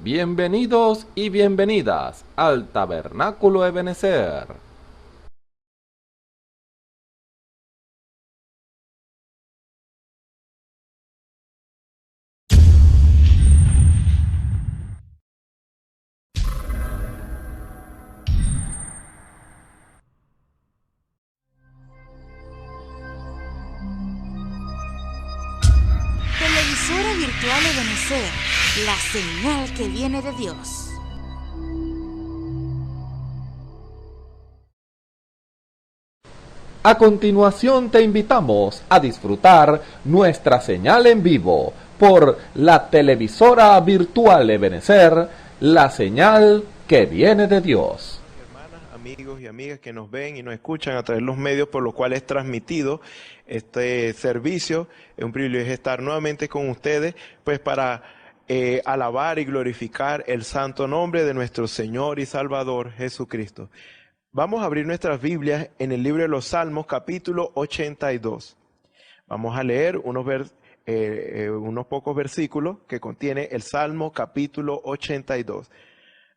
Bienvenidos y bienvenidas al Tabernáculo Ebenezer. Televisora virtual Ebenezer, la señal que viene de Dios. A continuación te invitamos a disfrutar nuestra señal en vivo por la televisora virtual Ebenezer, la señal que viene de Dios. Hermanas, amigos y amigas que nos ven y nos escuchan a través de los medios por los cuales es transmitido este servicio. Es un privilegio estar nuevamente con ustedes, pues para alabar y glorificar el santo nombre de nuestro Señor y Salvador Jesucristo. Vamos a abrir nuestras Biblias en el libro de los Salmos, capítulo 82. Vamos a leer unos pocos versículos que contiene el Salmo, capítulo 82.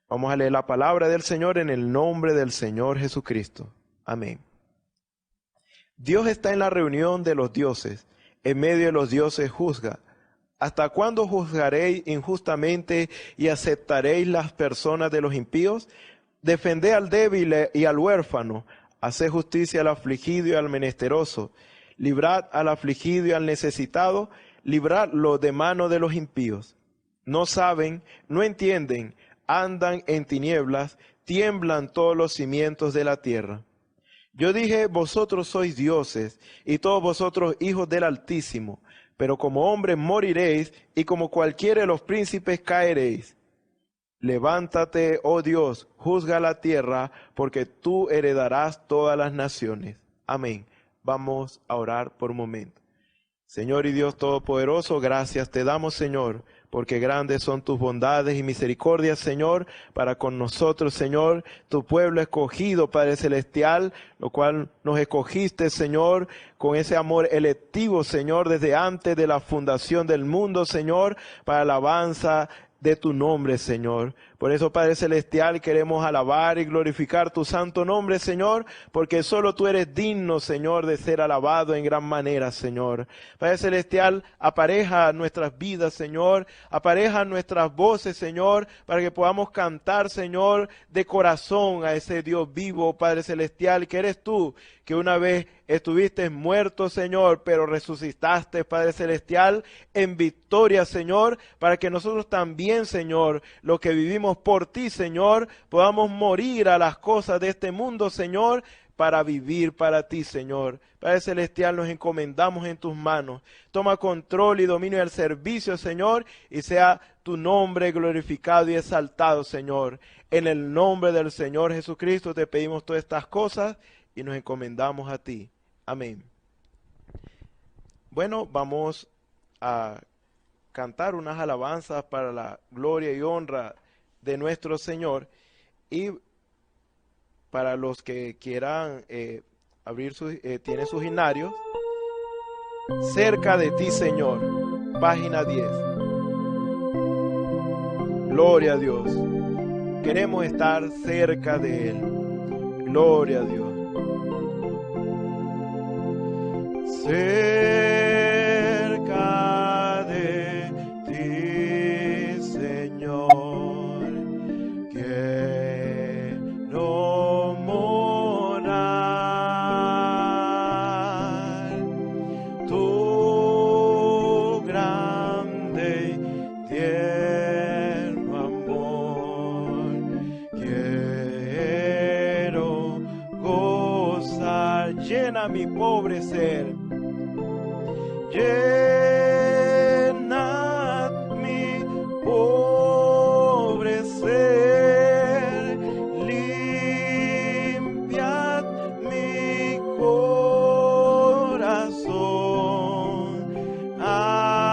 Vamos a leer la palabra del Señor en el nombre del Señor Jesucristo. Amén. Dios está en la reunión de los dioses, en medio de los dioses juzga. ¿Hasta cuándo juzgaréis injustamente y aceptaréis las personas de los impíos? Defended al débil y al huérfano, haced justicia al afligido y al menesteroso, librad al afligido y al necesitado, libradlo de mano de los impíos. No saben, no entienden, andan en tinieblas, tiemblan todos los cimientos de la tierra. Yo dije, vosotros sois dioses, y todos vosotros hijos del Altísimo, pero como hombres moriréis, y como cualquiera de los príncipes caeréis. Levántate, oh Dios, juzga la tierra, porque tú heredarás todas las naciones. Amén. Vamos a orar por un momento. Señor y Dios Todopoderoso, gracias te damos, Señor, porque grandes son tus bondades y misericordias, Señor, para con nosotros, Señor, tu pueblo escogido, Padre Celestial, lo cual nos escogiste, Señor, con ese amor electivo, Señor, desde antes de la fundación del mundo, Señor, para alabanza de tu nombre, Señor. Por eso, Padre Celestial, queremos alabar y glorificar tu santo nombre, Señor, porque solo tú eres digno, Señor, de ser alabado en gran manera, Señor. Padre Celestial, apareja nuestras vidas, Señor, apareja nuestras voces, Señor, para que podamos cantar, Señor, de corazón a ese Dios vivo, Padre Celestial, que eres tú, que una vez estuviste muerto, Señor, pero resucitaste, Padre Celestial, en victoria, Señor, para que nosotros también, Señor, lo que vivimos por ti, Señor, podamos morir a las cosas de este mundo, Señor, para vivir para ti, Señor. Padre Celestial, nos encomendamos en tus manos. Toma control y dominio del servicio, Señor, y sea tu nombre glorificado y exaltado, Señor. En el nombre del Señor Jesucristo te pedimos todas estas cosas y nos encomendamos a ti. Amén. Bueno, vamos a cantar unas alabanzas para la gloria y honra de nuestro Señor, y para los que quieran tiene sus himnarios, cerca de ti, Señor, página 10. Gloria a Dios, queremos estar cerca de Él. Gloria a Dios. Cerca de ti, Señor, quiero morar. Tu grande y tierno amor, quiero gozar. Llena mi pobre ser. Llenad mi pobre ser, limpiad mi corazón, hazme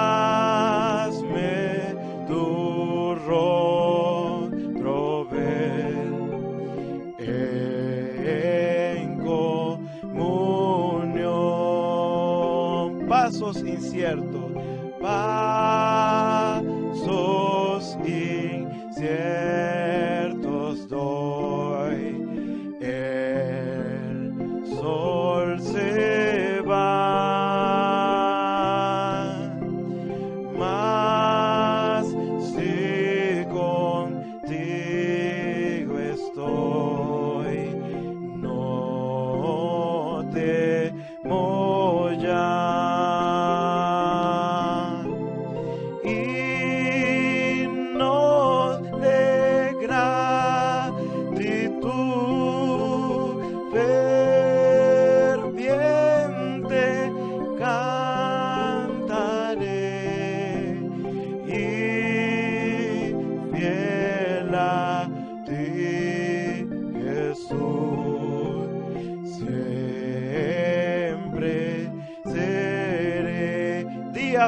tu rostro ver en comunión. Pasos inciertos, pasos inciertos.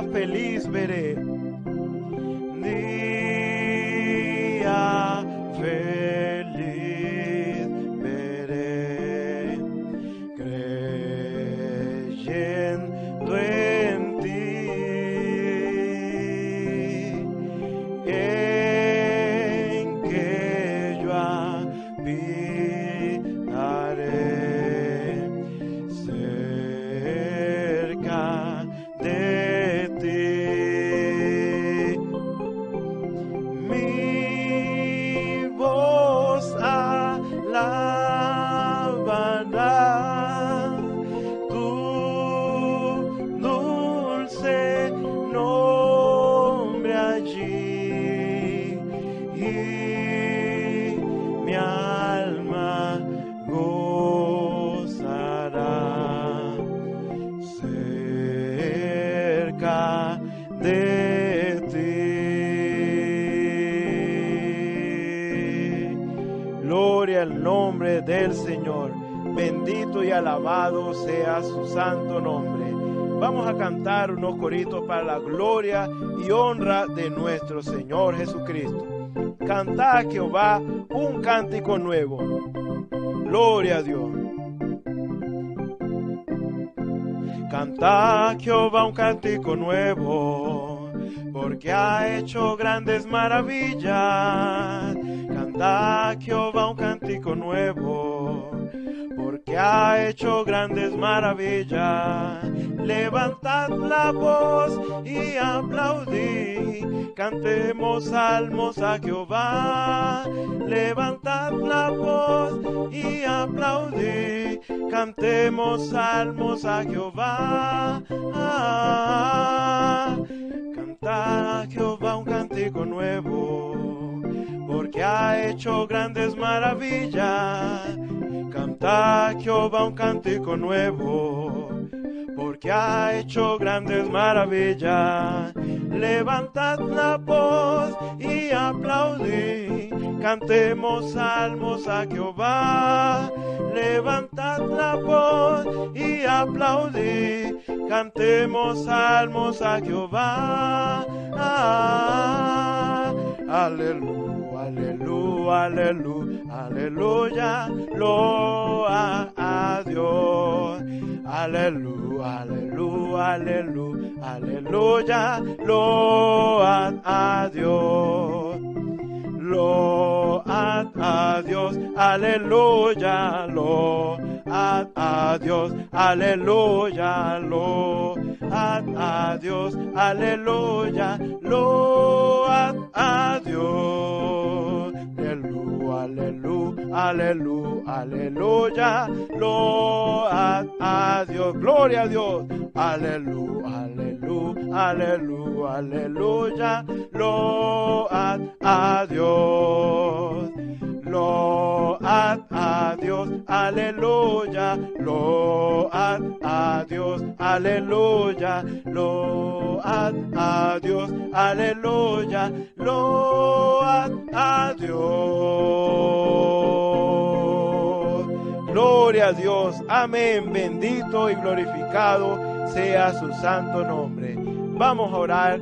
día feliz veré. Día feliz veré, creyendo en ti, en que yo habitaré cerca de ti. Mi voz alabará tu dulce nombre allí, y mi alma gozará cerca de ti. Gloria al nombre del Señor. Bendito y alabado sea su santo nombre. Vamos a cantar unos coritos para la gloria y honra de nuestro Señor Jesucristo. Cantad a Jehová un cántico nuevo. Gloria a Dios. Cantad a Jehová un cántico nuevo, porque ha hecho grandes maravillas. Cantad a Jehová un cántico nuevo, porque ha hecho grandes maravillas. Levantad la voz y aplaudid, cantemos salmos a Jehová. Levantad la voz y aplaudid, cantemos salmos a Jehová. Cantad a Jehová un cántico nuevo, porque ha hecho grandes maravillas. Cantad a Jehová un cántico nuevo, porque ha hecho grandes maravillas. Levantad la voz y aplaudid, cantemos salmos a Jehová. Levantad la voz y aplaudid, cantemos salmos a Jehová. Aleluya, aleluya, aleluya, aleluya, loa a Dios. Aleluya, aleluya, aleluya, aleluya, loa a Dios. Load a Dios, aleluya, load a Dios, aleluya, load a Dios, aleluya, load a Dios. Aleluya, aleluya, aleluya, aleluya, load a Dios, gloria a Dios. Aleluya, aleluya, aleluya, aleluya, load a Dios. Load a Dios, aleluya, load a Dios, aleluya, load a Dios, aleluya, load a Dios. Gloria a Dios, amén, bendito y glorificado sea su santo nombre. Vamos a orar.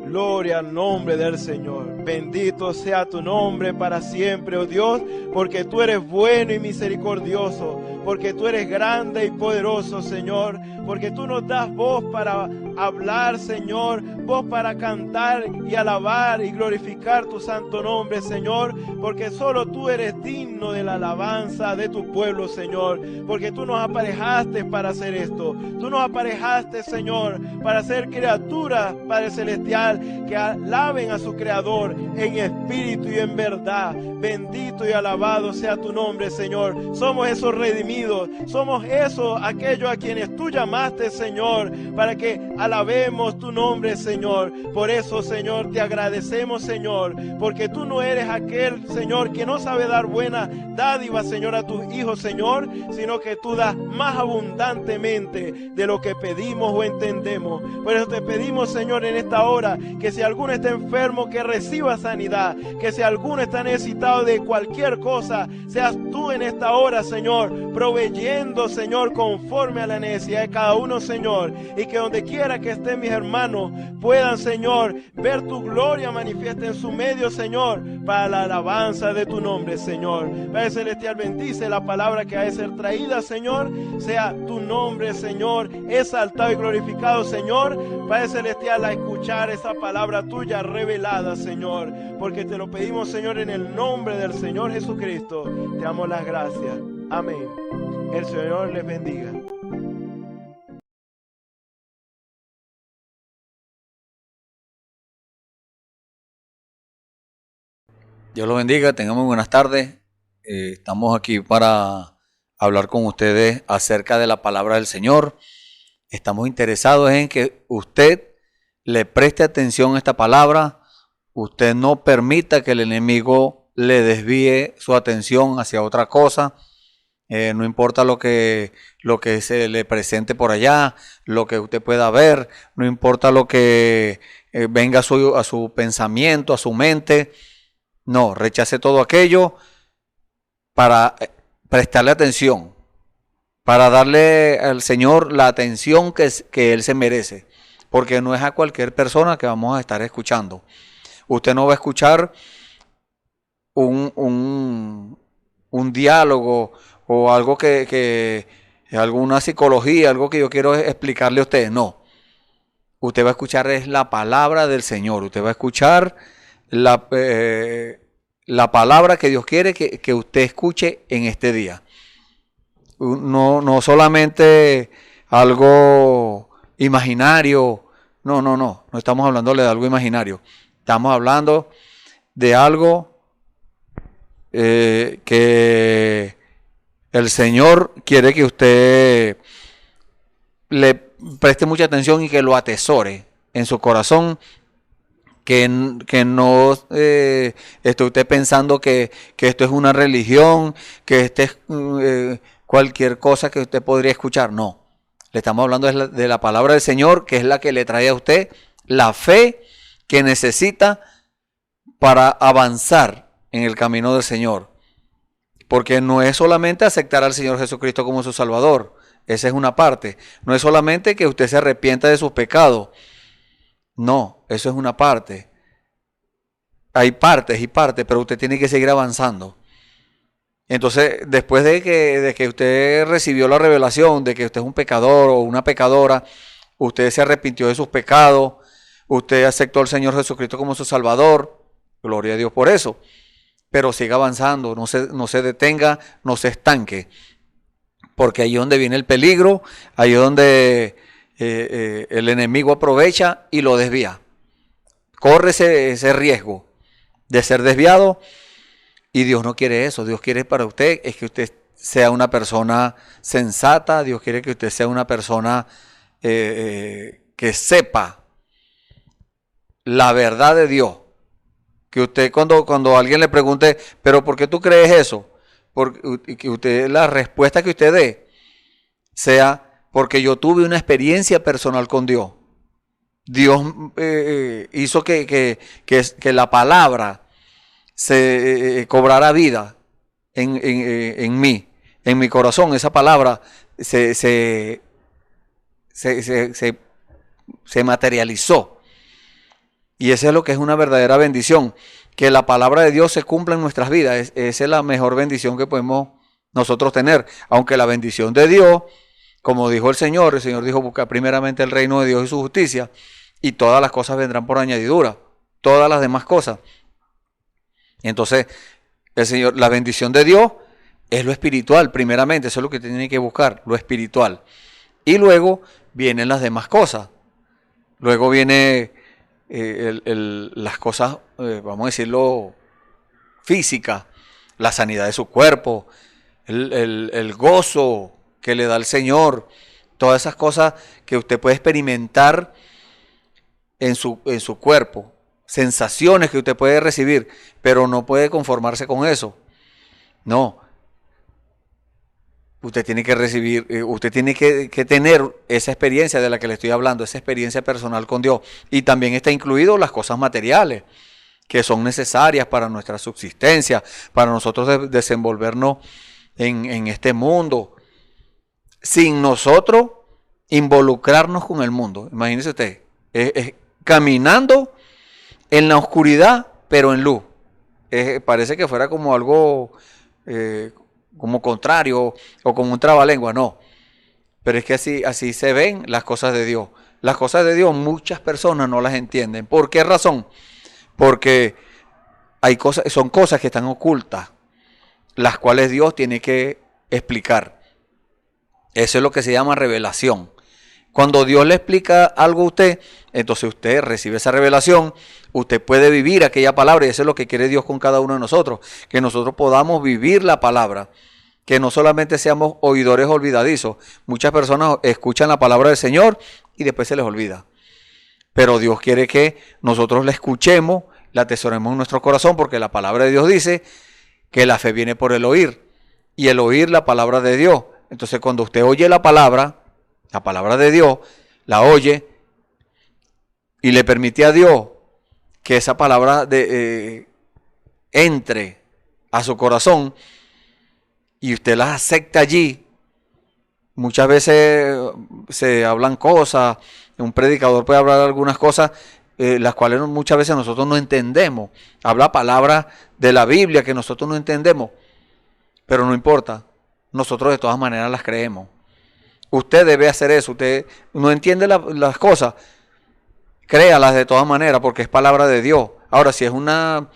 Gloria al nombre del Señor. Bendito sea tu nombre para siempre, oh Dios, porque tú eres bueno y misericordioso, porque tú eres grande y poderoso, Señor, porque tú nos das voz para hablar, Señor, voz para cantar y alabar y glorificar tu santo nombre, Señor, porque solo tú eres digno de la alabanza de tu pueblo, Señor, porque tú nos aparejaste para hacer esto. Tú nos aparejaste, Señor, para ser criaturas, Padre Celestial, que alaben a su Creador en espíritu y en verdad. Bendito y alabado sea tu nombre, Señor. Somos esos redimidos, somos esos, aquellos a quienes tú llamaste, Señor, para que alabemos tu nombre, Señor. Por eso, Señor, te agradecemos, Señor, porque tú no eres aquel, Señor, que no sabe dar buena dádiva, Señor, a tus hijos, Señor, sino que tú das más abundantemente de lo que pedimos o entendemos. Por eso te pedimos, Señor, en esta hora, que si alguno está enfermo, que reciba sanidad, que si alguno está necesitado de cualquier cosa, seas tú en esta hora, Señor, proveyendo, Señor, conforme a la necesidad de cada uno, Señor. Y que donde quiera que estén mis hermanos puedan, Señor, ver tu gloria manifiesta en su medio, Señor, para la alabanza de tu nombre, Señor. Padre Celestial, bendice la palabra que ha de ser traída, Señor. Sea tu nombre, Señor, exaltado y glorificado, Señor. Padre Celestial, a escuchar esa palabra tuya revelada, Señor. Porque te lo pedimos, Señor, en el nombre del Señor Jesucristo. Te damos las gracias. Amén. El Señor les bendiga. Dios los bendiga, tengan muy buenas tardes. Estamos aquí para hablar con ustedes acerca de la palabra del Señor. Estamos interesados en que usted le preste atención a esta palabra. Usted no permita que el enemigo le desvíe su atención hacia otra cosa. No importa lo que se le presente por allá, lo que usted pueda ver, no importa lo que venga a su pensamiento, a su mente. No, rechace todo aquello para prestarle atención, para darle al Señor la atención que Él se merece, porque no es a cualquier persona que vamos a estar escuchando. Usted no va a escuchar un diálogo o algo alguna psicología, algo que yo quiero explicarle a usted. No, usted va a escuchar es la palabra del Señor, usted va a escuchar la palabra que Dios quiere que usted escuche en este día. No solamente algo imaginario. No estamos hablándole de algo imaginario. Estamos hablando de algo que el Señor quiere que usted le preste mucha atención y que lo atesore en su corazón. Que no esté usted pensando que esto es una religión, que este es cualquier cosa que usted podría escuchar. No, le estamos hablando de la palabra del Señor, que es la que le trae a usted la fe que necesita para avanzar en el camino del Señor. Porque no es solamente aceptar al Señor Jesucristo como su Salvador, esa es una parte. No es solamente que usted se arrepienta de sus pecados. No, eso es una parte. Hay partes y partes, pero usted tiene que seguir avanzando. Entonces, después de que usted recibió la revelación de que usted es un pecador o una pecadora, usted se arrepintió de sus pecados, usted aceptó al Señor Jesucristo como su Salvador, gloria a Dios por eso. Pero siga avanzando, no se detenga, no se estanque. Porque ahí es donde viene el peligro, ahí es donde el enemigo aprovecha y lo desvía. Corre ese riesgo de ser desviado, y Dios no quiere eso. Dios quiere para usted es que usted sea una persona sensata. Dios quiere que usted sea una persona que sepa la verdad de Dios. Que usted cuando alguien le pregunte, pero ¿por qué tú crees eso? Que usted, la respuesta que usted dé sea, porque yo tuve una experiencia personal con Dios. Dios hizo que la palabra se cobrara vida en mí, en mi corazón. Esa palabra se materializó. Y eso es lo que es una verdadera bendición, que la palabra de Dios se cumpla en nuestras vidas. Esa es la mejor bendición que podemos nosotros tener. Aunque la bendición de Dios, como dijo el Señor dijo, busca primeramente el reino de Dios y su justicia, y todas las cosas vendrán por añadidura, todas las demás cosas. Entonces, el Señor, la bendición de Dios es lo espiritual, primeramente, eso es lo que tiene que buscar, lo espiritual. Y luego vienen las demás cosas. Luego viene las cosas, vamos a decirlo, físicas, la sanidad de su cuerpo, el gozo que le da el Señor, todas esas cosas que usted puede experimentar en su cuerpo, sensaciones que usted puede recibir, pero no puede conformarse con eso. No. Usted tiene que recibir, usted tiene que tener esa experiencia de la que le estoy hablando, esa experiencia personal con Dios. Y también está incluido las cosas materiales que son necesarias para nuestra subsistencia, para nosotros desenvolvernos en este mundo, sin nosotros involucrarnos con el mundo. Imagínese usted, caminando en la oscuridad, pero en luz. Parece que fuera como algo como contrario o como un trabalengua, no. Pero es que así se ven las cosas de Dios. Las cosas de Dios muchas personas no las entienden. ¿Por qué razón? Porque son cosas que están ocultas, las cuales Dios tiene que explicar. Eso es lo que se llama revelación. Cuando Dios le explica algo a usted, entonces usted recibe esa revelación, usted puede vivir aquella palabra, y eso es lo que quiere Dios con cada uno de nosotros, que nosotros podamos vivir la palabra, que no solamente seamos oidores olvidadizos. Muchas personas escuchan la palabra del Señor y después se les olvida. Pero Dios quiere que nosotros la escuchemos, la atesoremos en nuestro corazón, porque la palabra de Dios dice que la fe viene por el oír, y el oír la palabra de Dios. Entonces cuando usted oye la palabra de Dios, la oye y le permite a Dios que esa palabra entre a su corazón y usted la acepta allí. Muchas veces se hablan cosas, un predicador puede hablar algunas cosas las cuales muchas veces nosotros no entendemos. Habla palabras de la Biblia que nosotros no entendemos, pero no importa, nosotros de todas maneras las creemos. Usted debe hacer eso. Usted no entiende las cosas, créalas de todas maneras, porque es palabra de Dios. Ahora, si es una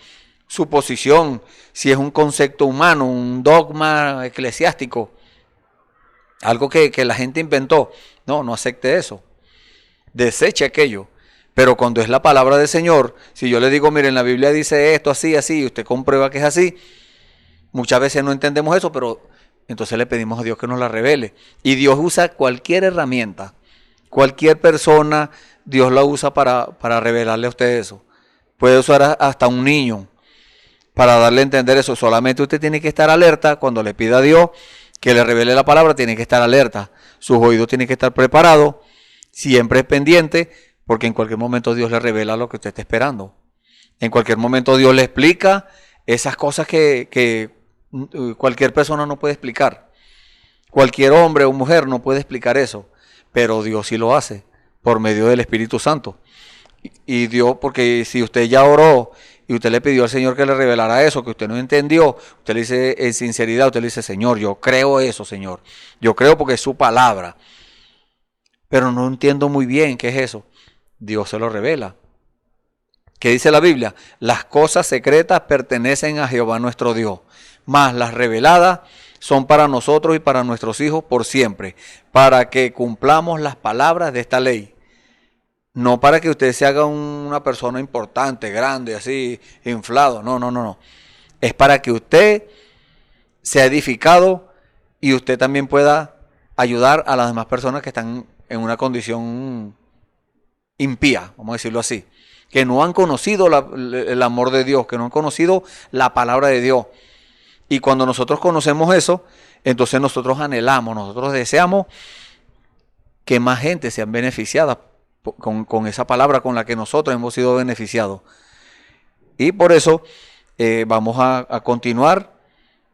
suposición, si es un concepto humano, un dogma eclesiástico, algo que la gente inventó, no acepte eso. Deseche aquello. Pero cuando es la palabra del Señor, si yo le digo, miren, la Biblia dice esto, así, y usted comprueba que es así, muchas veces no entendemos eso, pero entonces le pedimos a Dios que nos la revele. Y Dios usa cualquier herramienta, cualquier persona, Dios la usa para revelarle a usted eso. Puede usar hasta un niño para darle a entender eso. Solamente usted tiene que estar alerta cuando le pida a Dios que le revele la palabra, tiene que estar alerta. Sus oídos tienen que estar preparados, siempre pendiente, porque en cualquier momento Dios le revela lo que usted está esperando. En cualquier momento Dios le explica esas cosas que cualquier persona no puede explicar. Cualquier hombre o mujer no puede explicar eso, pero Dios sí lo hace por medio del Espíritu Santo. Y Dios, porque si usted ya oró y usted le pidió al Señor que le revelara eso, que usted no entendió, usted le dice en sinceridad, usted le dice, Señor, yo creo eso, Señor. Yo creo porque es su palabra, pero no entiendo muy bien qué es eso. Dios se lo revela. ¿Qué dice la Biblia? Las cosas secretas pertenecen a Jehová nuestro Dios, mas las reveladas son para nosotros y para nuestros hijos por siempre, para que cumplamos las palabras de esta ley. No para que usted se haga una persona importante, grande, así, inflado. No. Es para que usted sea edificado y usted también pueda ayudar a las demás personas que están en una condición impía, vamos a decirlo así, que no han conocido el amor de Dios, que no han conocido la palabra de Dios. Y cuando nosotros conocemos eso, entonces nosotros anhelamos, nosotros deseamos que más gente sea beneficiada con esa palabra con la que nosotros hemos sido beneficiados. Y por eso vamos a continuar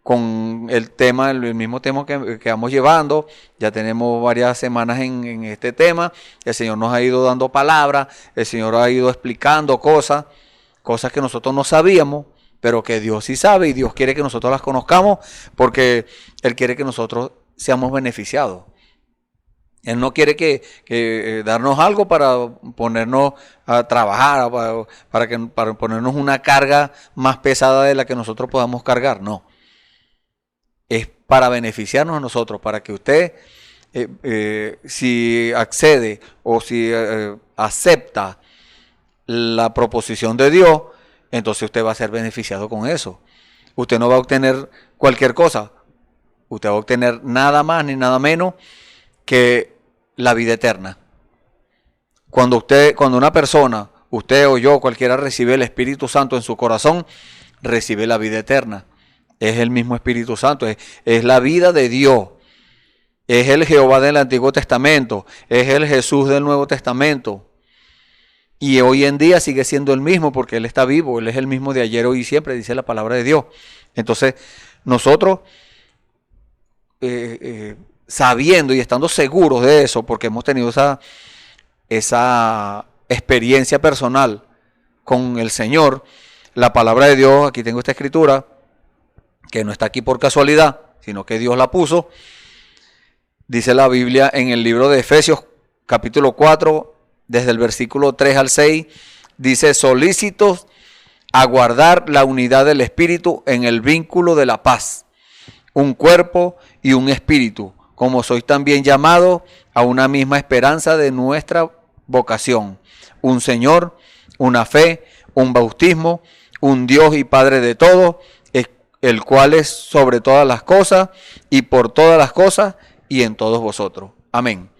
con el tema, el mismo tema que vamos llevando. Ya tenemos varias semanas en este tema. El Señor nos ha ido dando palabras, el Señor ha ido explicando cosas que nosotros no sabíamos, pero que Dios sí sabe, y Dios quiere que nosotros las conozcamos porque Él quiere que nosotros seamos beneficiados. Él no quiere que darnos algo para ponernos a trabajar, para ponernos una carga más pesada de la que nosotros podamos cargar. No. Es para beneficiarnos a nosotros, para que usted, si accede o si acepta la proposición de Dios, entonces usted va a ser beneficiado con eso. Usted no va a obtener cualquier cosa. Usted va a obtener nada más ni nada menos que la vida eterna. Cuando una persona, usted o yo, cualquiera, recibe el Espíritu Santo en su corazón, recibe la vida eterna. Es el mismo Espíritu Santo, es la vida de Dios. Es el Jehová del Antiguo Testamento, es el Jesús del Nuevo Testamento. Y hoy en día sigue siendo el mismo porque Él está vivo, Él es el mismo de ayer, hoy y siempre, dice la palabra de Dios. Entonces, nosotros sabiendo y estando seguros de eso, porque hemos tenido esa experiencia personal con el Señor, la palabra de Dios, aquí tengo esta escritura, que no está aquí por casualidad, sino que Dios la puso. Dice la Biblia en el libro de Efesios, capítulo 4, desde el versículo 3 al 6, dice: solícitos a guardar la unidad del Espíritu en el vínculo de la paz, un cuerpo y un espíritu, como sois también llamados a una misma esperanza de nuestra vocación, un Señor, una fe, un bautismo, un Dios y Padre de todos, el cual es sobre todas las cosas y por todas las cosas y en todos vosotros. Amén.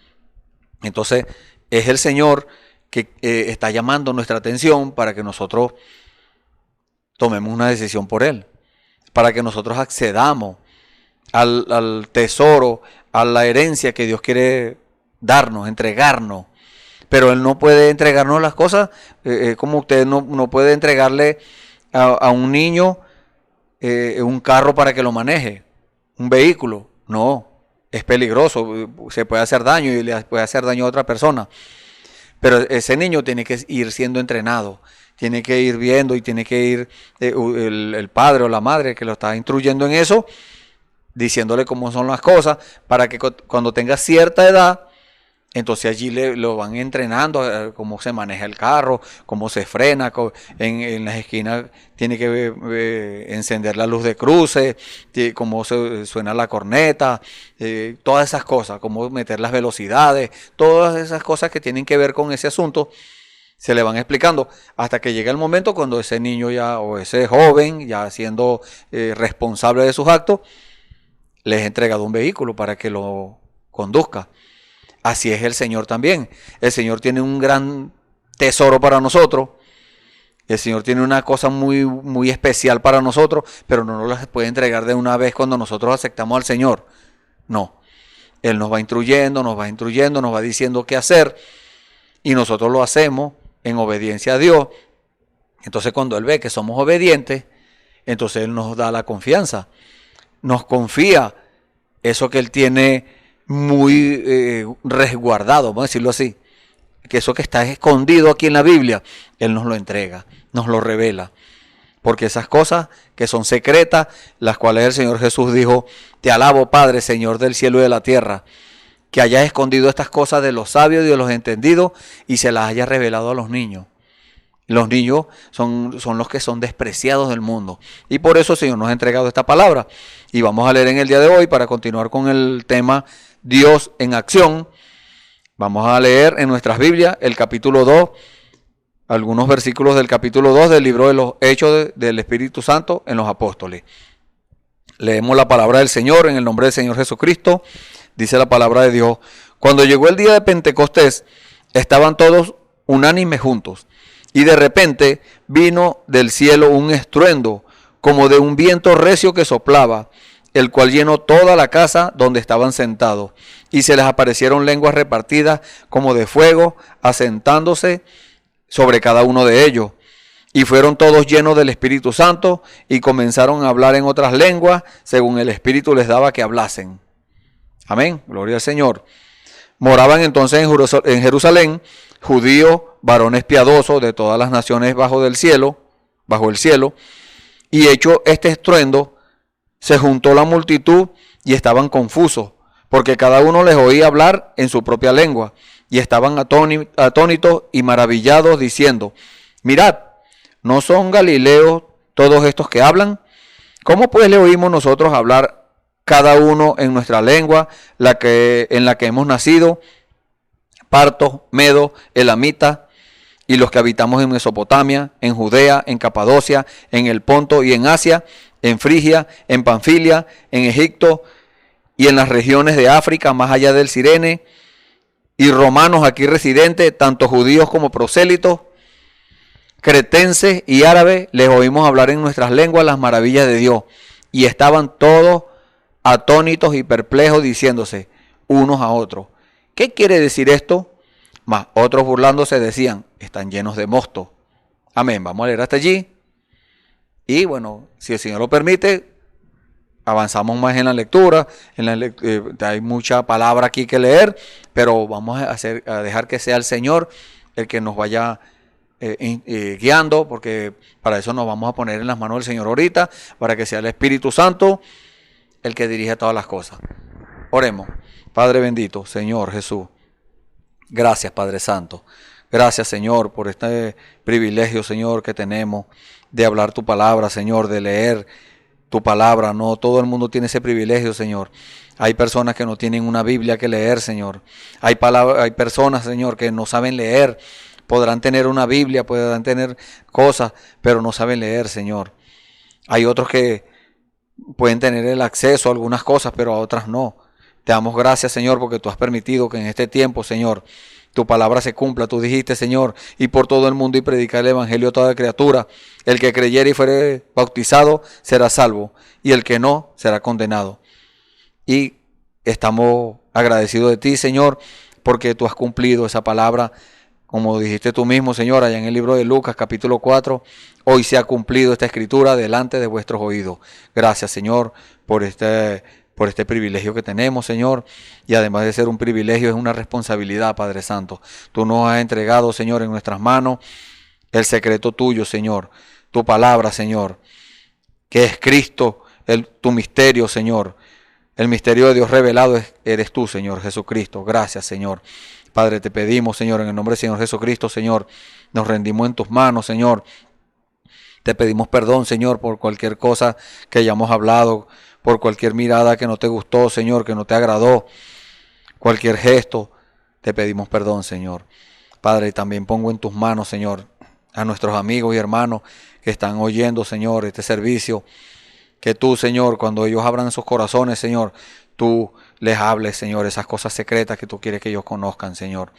Entonces es el Señor que está llamando nuestra atención para que nosotros tomemos una decisión por Él, para que nosotros accedamos al tesoro, a la herencia que Dios quiere darnos, entregarnos. Pero Él no puede entregarnos las cosas como usted no puede entregarle a un niño un carro para que lo maneje, un vehículo. No, es peligroso, se puede hacer daño y le puede hacer daño a otra persona. Pero ese niño tiene que ir siendo entrenado, tiene que ir viendo y tiene que ir el padre o la madre que lo está instruyendo en eso, diciéndole cómo son las cosas, para que cuando tenga cierta edad, entonces allí lo van entrenando, cómo se maneja el carro, cómo se frena, en las esquinas tiene que encender la luz de cruce, cómo suena la corneta, todas esas cosas, cómo meter las velocidades, todas esas cosas que tienen que ver con ese asunto, se le van explicando hasta que llega el momento cuando ese niño ya, o ese joven, ya siendo responsable de sus actos, les ha entregado un vehículo para que lo conduzca. Así es el Señor también. El Señor tiene un gran tesoro para nosotros. El Señor tiene una cosa muy, muy especial para nosotros, pero no nos las puede entregar de una vez cuando nosotros aceptamos al Señor. No. Él nos va instruyendo, nos va diciendo qué hacer, y nosotros lo hacemos en obediencia a Dios. Entonces cuando Él ve que somos obedientes, entonces Él nos da la confianza. Nos confía eso que Él tiene muy resguardado, vamos a decirlo así, que eso que está escondido aquí en la Biblia, Él nos lo entrega, nos lo revela, porque esas cosas que son secretas, las cuales el Señor Jesús dijo: te alabo, Padre, Señor del cielo y de la tierra, que hayas escondido estas cosas de los sabios y de los entendidos y se las hayas revelado a los niños. Los niños son los que son despreciados del mundo, y por eso el Señor nos ha entregado esta palabra. Y vamos a leer en el día de hoy, para continuar con el tema Dios en acción. Vamos a leer en nuestras Biblias el capítulo 2, algunos versículos del capítulo 2 del libro de los Hechos del Espíritu Santo en los Apóstoles. Leemos la palabra del Señor en el nombre del Señor Jesucristo. Dice la palabra de Dios: cuando llegó el día de Pentecostés, estaban todos unánimes juntos, y de repente vino del cielo un estruendo, como de un viento recio que soplaba, el cual llenó toda la casa donde estaban sentados, y se les aparecieron lenguas repartidas como de fuego, asentándose sobre cada uno de ellos. Y fueron todos llenos del Espíritu Santo, y comenzaron a hablar en otras lenguas, según el Espíritu les daba que hablasen. Amén, gloria al Señor. Moraban entonces en Jerusalén judíos, varones piadosos de todas las naciones bajo el cielo, y hecho este estruendo, se juntó la multitud y estaban confusos, porque cada uno les oía hablar en su propia lengua, y estaban atónitos y maravillados, diciendo: mirad, ¿no son galileos todos estos que hablan? ¿Cómo pues le oímos nosotros hablar cada uno en nuestra lengua, en la que hemos nacido? Partos, medos, elamitas, y los que habitamos en Mesopotamia, en Judea, en Capadocia, en el Ponto y en Asia, en Frigia, en Panfilia, en Egipto y en las regiones de África más allá del Cirene, y romanos aquí residentes, tanto judíos como prosélitos, cretenses y árabes, les oímos hablar en nuestras lenguas las maravillas de Dios, y estaban todos atónitos y perplejos, diciéndose unos a otros: ¿qué quiere decir esto? Mas otros, burlándose, decían: están llenos de mosto. Amén. Vamos a leer hasta allí. Y bueno, si el Señor lo permite, avanzamos más en la lectura, hay mucha palabra aquí que leer, pero vamos a dejar que sea el Señor el que nos vaya guiando, porque para eso nos vamos a poner en las manos del Señor ahorita, para que sea el Espíritu Santo el que dirige todas las cosas. Oremos. Padre bendito, Señor Jesús, gracias Padre Santo. Gracias, Señor, por este privilegio, Señor, que tenemos de hablar tu palabra, Señor, de leer tu palabra. No todo el mundo tiene ese privilegio, Señor. Hay personas que no tienen una Biblia que leer, Señor. Hay personas, Señor, que no saben leer. Podrán tener una Biblia, podrán tener cosas, pero no saben leer, Señor. Hay otros que pueden tener el acceso a algunas cosas, pero a otras no. Te damos gracias, Señor, porque tú has permitido que en este tiempo, Señor, tu palabra se cumpla. Tú dijiste, Señor, y por todo el mundo y predicar el evangelio a toda criatura. El que creyere y fuere bautizado será salvo, y el que no será condenado. Y estamos agradecidos de ti, Señor, porque tú has cumplido esa palabra, como dijiste tú mismo, Señor, allá en el libro de Lucas, capítulo 4. Hoy se ha cumplido esta escritura delante de vuestros oídos. Gracias, Señor, por este privilegio que tenemos, Señor, y además de ser un privilegio, es una responsabilidad, Padre Santo. Tú nos has entregado, Señor, en nuestras manos el secreto tuyo, Señor, tu palabra, Señor, que es Cristo, tu misterio, Señor. El misterio de Dios revelado eres tú, Señor Jesucristo. Gracias, Señor. Padre, te pedimos, Señor, en el nombre del Señor Jesucristo, Señor, nos rendimos en tus manos, Señor. Te pedimos perdón, Señor, por cualquier cosa que hayamos hablado, por cualquier mirada que no te gustó, Señor, que no te agradó, cualquier gesto, te pedimos perdón, Señor. Padre, también pongo en tus manos, Señor, a nuestros amigos y hermanos que están oyendo, Señor, este servicio, que tú, Señor, cuando ellos abran sus corazones, Señor, tú les hables, Señor, esas cosas secretas que tú quieres que ellos conozcan, Señor.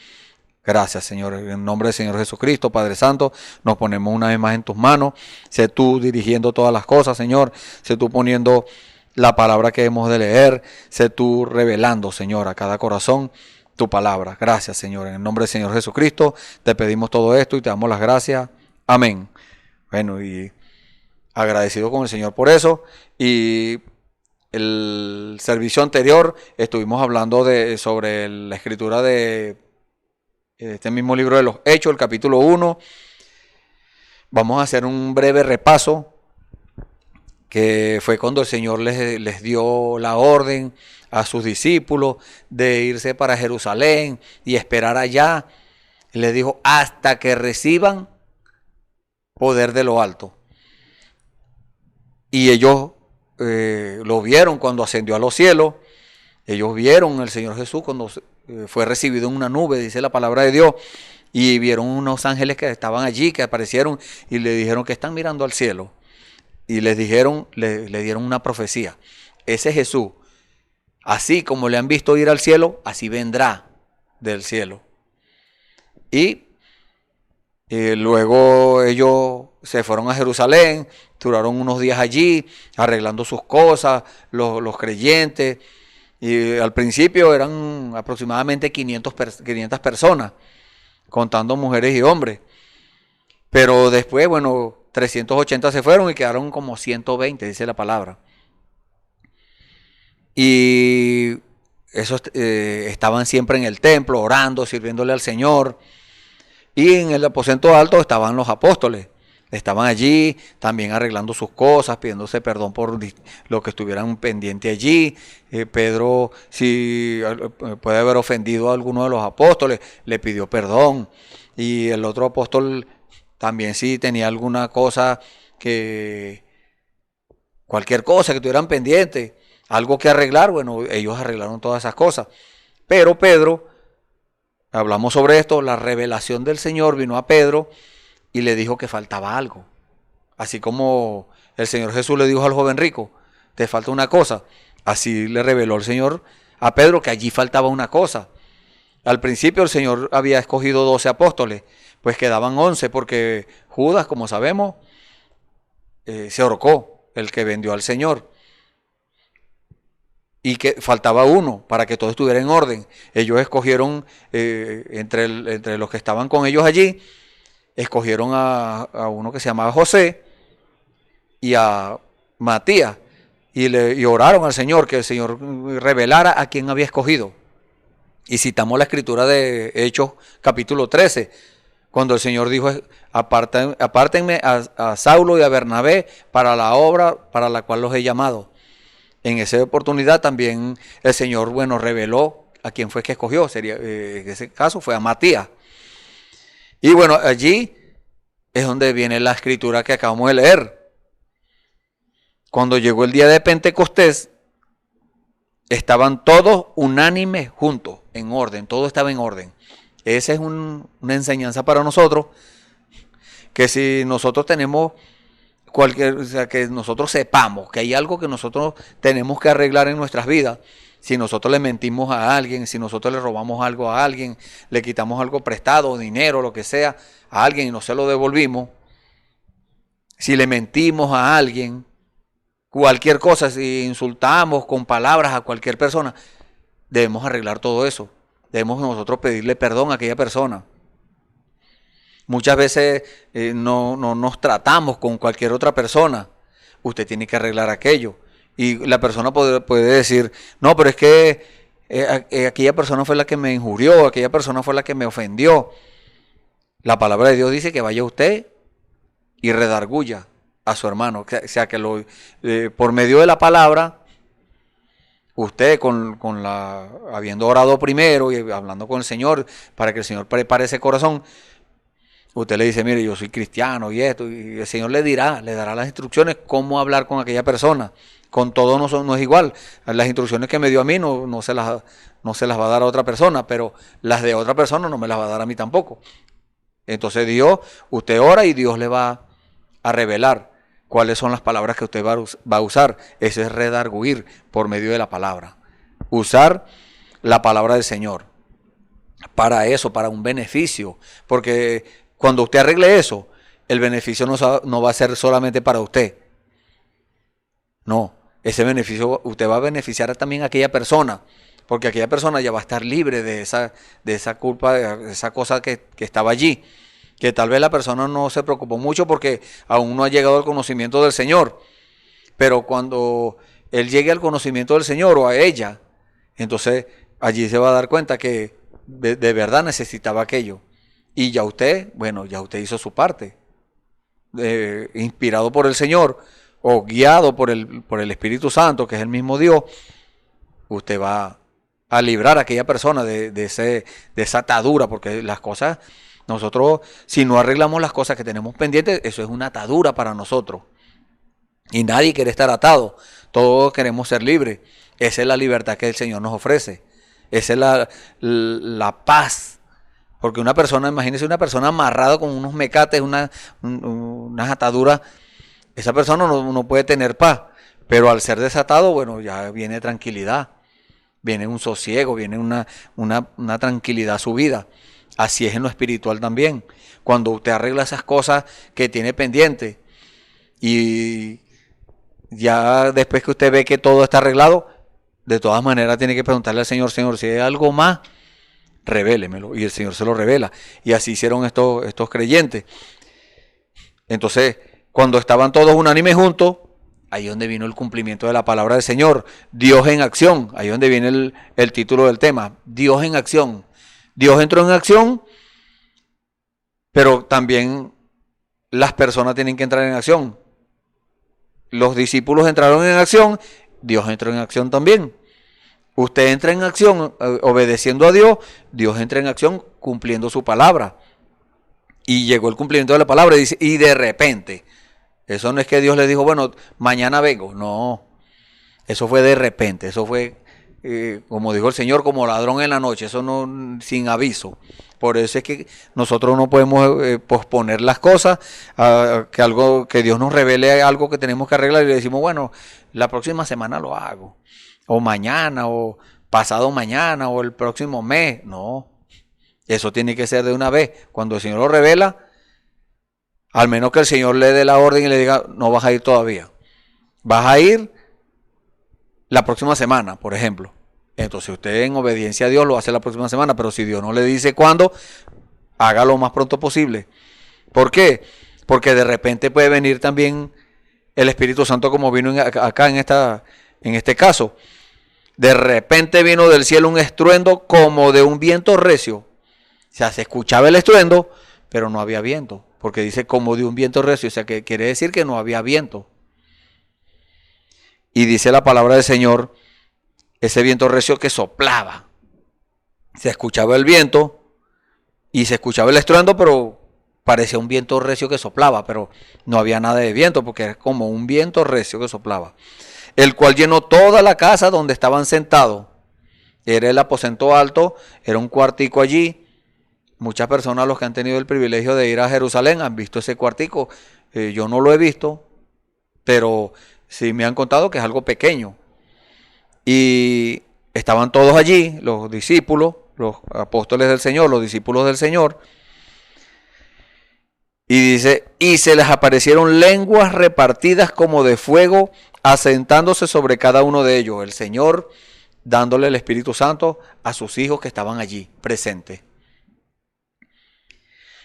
Gracias, Señor. En nombre del Señor Jesucristo, Padre Santo, nos ponemos una vez más en tus manos. Sé tú dirigiendo todas las cosas, Señor. Sé tú poniendo la palabra que hemos de leer. Sé tú revelando, Señor, a cada corazón tu palabra. Gracias, Señor. En el nombre del Señor Jesucristo, te pedimos todo esto y te damos las gracias. Amén. Bueno, y agradecido con el Señor por eso. Y el servicio anterior estuvimos hablando sobre la escritura de este mismo libro de los Hechos, el capítulo 1. Vamos a hacer un breve repaso, que fue cuando el Señor les dio la orden a sus discípulos de irse para Jerusalén y esperar allá. Y les dijo, hasta que reciban poder de lo alto. Y ellos lo vieron cuando ascendió a los cielos. Ellos vieron al Señor Jesús cuando fue recibido en una nube, dice la palabra de Dios, y vieron unos ángeles que estaban allí, que aparecieron y le dijeron que están mirando al cielo. Y les dijeron, le dieron una profecía. Ese Jesús, así como le han visto ir al cielo, así vendrá del cielo. Y luego ellos se fueron a Jerusalén, duraron unos días allí, arreglando sus cosas, los creyentes. Y al principio eran aproximadamente 500 personas, contando mujeres y hombres. Pero después, 380 se fueron y quedaron como 120, dice la palabra. Y esos estaban siempre en el templo, orando, sirviéndole al Señor. Y en el aposento alto estaban los apóstoles. Estaban allí también arreglando sus cosas, pidiéndose perdón por lo que estuvieran pendientes allí. Pedro, si puede haber ofendido a alguno de los apóstoles, le pidió perdón. Y el otro apóstol también, si tenía alguna cosa cualquier cosa que tuvieran pendiente, algo que arreglar, ellos arreglaron todas esas cosas. Pero Pedro, hablamos sobre esto, la revelación del Señor vino a Pedro y le dijo que faltaba algo. Así como el Señor Jesús le dijo al joven rico, te falta una cosa. Así le reveló el Señor a Pedro que allí faltaba una cosa. Al principio el Señor había escogido 12 apóstoles, pues quedaban 11 porque Judas, como sabemos, se ahorcó, el que vendió al Señor. Y que faltaba uno para que todo estuviera en orden. Ellos escogieron, entre los que estaban con ellos allí, escogieron a uno que se llamaba José y a Matías. y oraron al Señor, que el Señor revelara a quién había escogido. Y citamos la escritura de Hechos capítulo 13, cuando el Señor dijo, apártenme a Saulo y a Bernabé para la obra para la cual los he llamado. En esa oportunidad también el Señor, bueno, reveló a quién fue que escogió. En ese caso fue a Matías. Y bueno, allí es donde viene la escritura que acabamos de leer. Cuando llegó el día de Pentecostés, estaban todos unánimes juntos, en orden, todo estaba en orden. Esa es una enseñanza para nosotros, que si nosotros tenemos o sea, que nosotros sepamos que hay algo que nosotros tenemos que arreglar en nuestras vidas, si nosotros le mentimos a alguien, si nosotros le robamos algo a alguien, le quitamos algo prestado, dinero, lo que sea, a alguien y no se lo devolvimos, si le mentimos a alguien, cualquier cosa, si insultamos con palabras a cualquier persona, debemos arreglar todo eso. Debemos nosotros pedirle perdón a aquella persona. Muchas veces no nos tratamos con cualquier otra persona. Usted tiene que arreglar aquello. Y la persona puede decir, no, pero es que aquella persona fue la que me injurió, aquella persona fue la que me ofendió. La palabra de Dios dice que vaya usted y redarguya a su hermano. O sea, que por medio de la palabra, usted habiendo orado primero y hablando con el Señor para que el Señor prepare ese corazón, usted le dice, mire, yo soy cristiano y esto, y el Señor le dará las instrucciones cómo hablar con aquella persona. Con todo no es igual. Las instrucciones que me dio a mí no se las va a dar a otra persona, pero las de otra persona no me las va a dar a mí tampoco. Entonces usted ora y Dios le va a revelar cuáles son las palabras que usted va a usar. Eso es redarguir por medio de la palabra. Usar la palabra del Señor. Para eso, para un beneficio. Porque cuando usted arregle eso, el beneficio no va a ser solamente para usted. No, ese beneficio usted va a beneficiar también a aquella persona. Porque aquella persona ya va a estar libre de esa culpa, de esa cosa que estaba allí. Que tal vez la persona no se preocupó mucho porque aún no ha llegado al conocimiento del Señor. Pero cuando él llegue al conocimiento del Señor o a ella, entonces allí se va a dar cuenta que de verdad necesitaba aquello. Y ya usted hizo su parte. Inspirado por el Señor o guiado por el Espíritu Santo, que es el mismo Dios, usted va a librar a aquella persona de esa atadura, porque las cosas... Nosotros, si no arreglamos las cosas que tenemos pendientes, eso es una atadura para nosotros. Y nadie quiere estar atado. Todos queremos ser libres. Esa es la libertad que el Señor nos ofrece. Esa es la paz. Porque una persona, imagínese una persona amarrada con unos mecates, unas ataduras. Esa persona no puede tener paz. Pero al ser desatado, bueno, ya viene tranquilidad. Viene un sosiego, viene una tranquilidad a su vida. Así es en lo espiritual también. Cuando usted arregla esas cosas que tiene pendiente y ya después que usted ve que todo está arreglado, de todas maneras tiene que preguntarle al Señor, Señor, si hay algo más, revélemelo. Y el Señor se lo revela. Y así hicieron estos creyentes. Entonces, cuando estaban todos unánimes juntos, ahí es donde vino el cumplimiento de la palabra del Señor. Dios en acción. Ahí es donde viene el título del tema. Dios en acción. Dios entró en acción, pero también las personas tienen que entrar en acción. Los discípulos entraron en acción, Dios entró en acción también. Usted entra en acción obedeciendo a Dios, Dios entra en acción cumpliendo su palabra. Y llegó el cumplimiento de la palabra y de repente. Eso no es que Dios le dijo, bueno, mañana vengo. No, eso fue de repente, eso fue... como dijo el Señor, como ladrón en la noche, eso no, sin aviso. Por eso es que nosotros no podemos posponer las cosas, que Dios nos revele algo que tenemos que arreglar y le decimos, bueno, la próxima semana lo hago, o mañana, o pasado mañana, o el próximo mes. No, eso tiene que ser de una vez. Cuando el Señor lo revela, al menos que el Señor le dé la orden y le diga, no vas a ir todavía, vas a ir la próxima semana, por ejemplo. Entonces usted en obediencia a Dios lo hace la próxima semana, pero si Dios no le dice cuándo, hágalo lo más pronto posible. ¿Por qué? Porque de repente puede venir también el Espíritu Santo como vino acá en este caso. De repente vino del cielo un estruendo como de un viento recio. O sea, se escuchaba el estruendo, pero no había viento. Porque dice como de un viento recio. O sea, que quiere decir que no había viento. Y dice la palabra del Señor, ese viento recio que soplaba. Se escuchaba el viento y se escuchaba el estruendo, pero parecía un viento recio que soplaba. Pero no había nada de viento porque era como un viento recio que soplaba. El cual llenó toda la casa donde estaban sentados. Era el aposento alto, era un cuartico allí. Muchas personas, los que han tenido el privilegio de ir a Jerusalén, han visto ese cuartico. Yo no lo he visto, pero sí me han contado que es algo pequeño. Y estaban todos allí, los discípulos, los apóstoles del Señor, los discípulos del Señor. Y dice, y se les aparecieron lenguas repartidas como de fuego, asentándose sobre cada uno de ellos. El Señor dándole el Espíritu Santo a sus hijos que estaban allí presentes.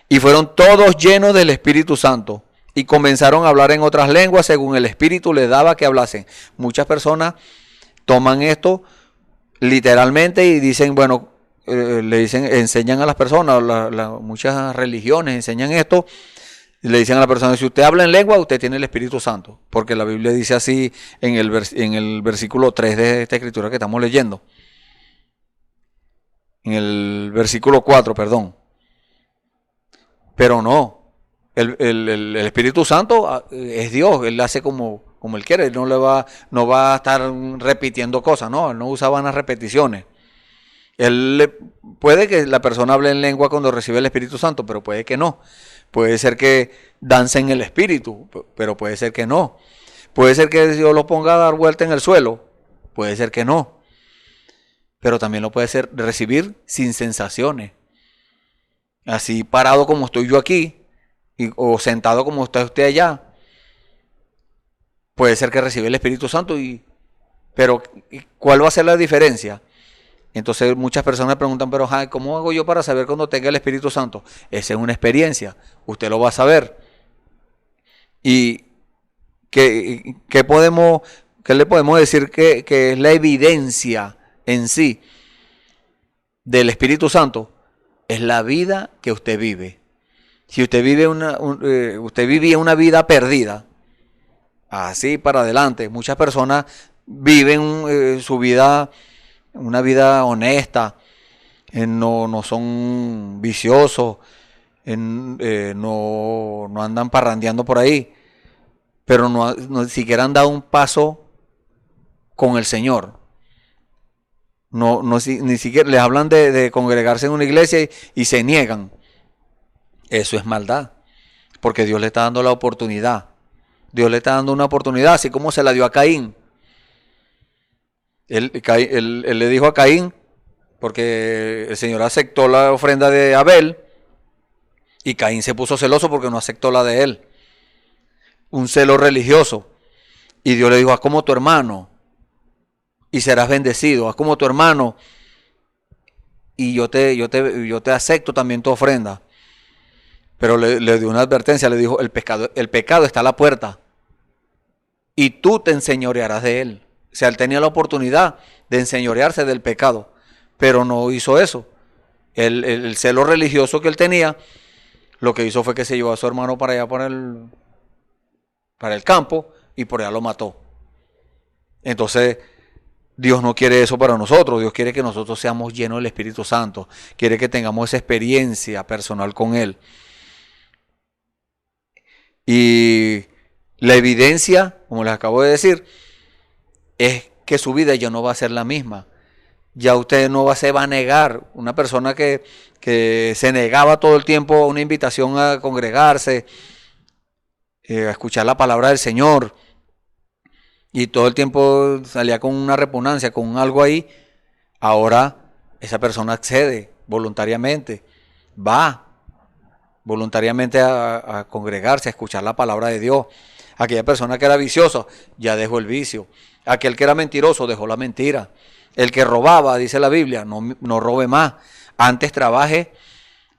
Y fueron todos llenos del Espíritu Santo y comenzaron a hablar en otras lenguas según el Espíritu les daba que hablasen. Muchas personas toman esto literalmente y dicen, bueno, le dicen, enseñan a las personas, muchas religiones enseñan esto. Le dicen a la persona, si usted habla en lengua, usted tiene el Espíritu Santo. Porque la Biblia dice así en el versículo 3 de esta escritura que estamos leyendo. En el versículo 4, perdón. Pero no. El Espíritu Santo es Dios. Él hace como Él quiere. Él no va a estar repitiendo cosas. No, Él no usa vanas repeticiones. Puede que la persona hable en lengua cuando recibe el Espíritu Santo, pero puede que no. Puede ser que dance en el Espíritu, pero puede ser que no. Puede ser que Dios lo ponga a dar vuelta en el suelo, puede ser que no. Pero también lo puede ser recibir sin sensaciones. Así parado como estoy yo aquí, o sentado como está usted allá. Puede ser que reciba el Espíritu Santo, pero ¿cuál va a ser la diferencia? Entonces muchas personas preguntan, pero ¿cómo hago yo para saber cuando tenga el Espíritu Santo? Esa es una experiencia, usted lo va a saber. ¿Y qué le podemos decir que es la evidencia en sí del Espíritu Santo? Es la vida que usted vive. Si usted vive usted vivía una vida perdida, así para adelante, muchas personas viven su vida, una vida honesta, no son viciosos, no andan parrandeando por ahí, pero no siquiera han dado un paso con el Señor. Ni siquiera les hablan de congregarse en una iglesia y se niegan. Eso es maldad, porque Dios le está dando la oportunidad. Dios le está dando una oportunidad, así como se la dio a Caín. Él le dijo a Caín, porque el Señor aceptó la ofrenda de Abel, y Caín se puso celoso porque no aceptó la de él. Un celo religioso. Y Dios le dijo, haz como tu hermano, y serás bendecido. Haz como tu hermano, y yo te acepto también tu ofrenda. Pero le dio una advertencia, le dijo, el pecado está a la puerta, y tú te enseñorearás de él. O sea, él tenía la oportunidad de enseñorearse del pecado, pero no hizo eso. El celo religioso que él tenía, lo que hizo fue que se llevó a su hermano para allá, para el campo, y por allá lo mató. Entonces, Dios no quiere eso para nosotros. Dios quiere que nosotros seamos llenos del Espíritu Santo. Quiere que tengamos esa experiencia personal con Él. Y la evidencia, como les acabo de decir, es que su vida ya no va a ser la misma. Ya usted no se va a negar. Una persona que se negaba todo el tiempo a una invitación a congregarse, a escuchar la palabra del Señor, y todo el tiempo salía con una repugnancia, con algo ahí, ahora esa persona accede voluntariamente, va voluntariamente a congregarse, a escuchar la palabra de Dios. Aquella persona que era viciosa ya dejó el vicio. Aquel que era mentiroso dejó la mentira. El que robaba, dice la Biblia, no robe más. Antes trabaje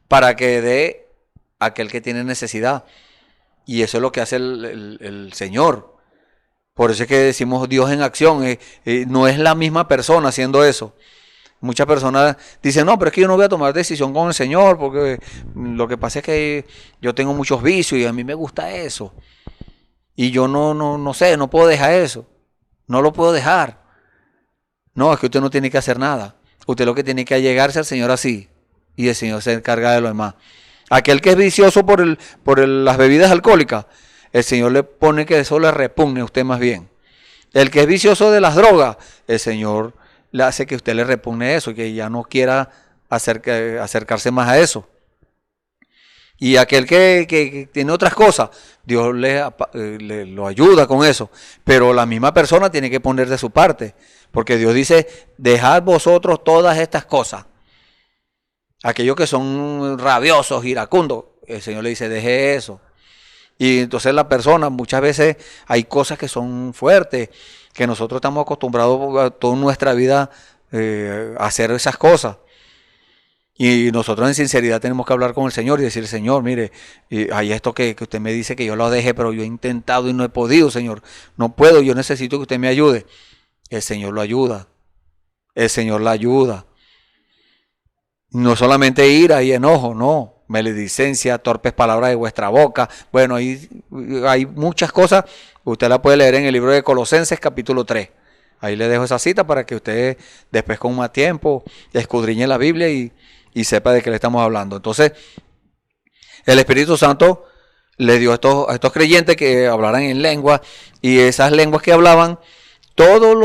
para que dé a aquel que tiene necesidad. Y eso es lo que hace el Señor. Por eso es que decimos Dios en acción. No es la misma persona haciendo eso. Muchas personas dicen, no, pero es que yo no voy a tomar decisión con el Señor porque lo que pasa es que yo tengo muchos vicios y a mí me gusta eso. Y yo no sé, no puedo dejar eso. No lo puedo dejar. No, es que usted no tiene que hacer nada. Usted lo que tiene que allegarse al Señor así. Y el Señor se encarga de lo demás. Aquel que es vicioso por las bebidas alcohólicas, el Señor le pone que eso le repugne a usted más bien. El que es vicioso de las drogas, el Señor le hace que usted le repugne eso, que ya no quiera acercarse más a eso. Y aquel que tiene otras cosas, Dios lo ayuda con eso. Pero la misma persona tiene que poner de su parte. Porque Dios dice, dejad vosotros todas estas cosas. Aquellos que son rabiosos, iracundos, el Señor le dice, deje eso. Y entonces la persona, muchas veces hay cosas que son fuertes, que nosotros estamos acostumbrados toda nuestra vida a hacer esas cosas. Y nosotros en sinceridad tenemos que hablar con el Señor y decir, Señor, mire, hay esto que usted me dice que yo lo deje, pero yo he intentado y no he podido, Señor. No puedo, yo necesito que usted me ayude. El Señor lo ayuda. El Señor la ayuda. No solamente ira y enojo, no. Maledicencia, torpes palabras de vuestra boca. Bueno, hay muchas cosas. Usted la puede leer en el libro de Colosenses capítulo 3. Ahí le dejo esa cita para que usted después con más tiempo escudriñe la Biblia y sepa de qué le estamos hablando. Entonces, el Espíritu Santo le dio a estos creyentes que hablaran en lengua, y esas lenguas que hablaban, todos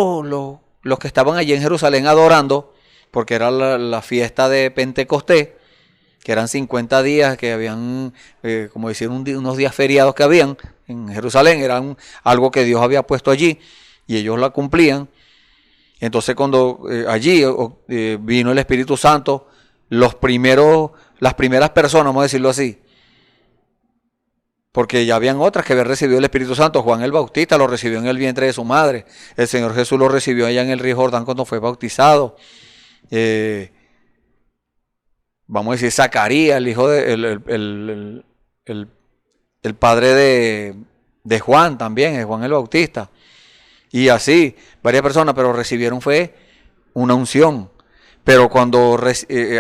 los que estaban allí en Jerusalén adorando, porque era la fiesta de Pentecostés, que eran 50 días que habían, como decir, unos días feriados que habían en Jerusalén, eran algo que Dios había puesto allí y ellos la cumplían. Entonces cuando allí vino el Espíritu Santo, las primeras personas, vamos a decirlo así, porque ya habían otras que habían recibido el Espíritu Santo. Juan el Bautista lo recibió en el vientre de su madre. El Señor Jesús lo recibió allá en el río Jordán cuando fue bautizado. Vamos a decir, Zacarías, el hijo el padre de Juan también, es Juan el Bautista. Y así, varias personas, pero recibieron fue una unción. Pero cuando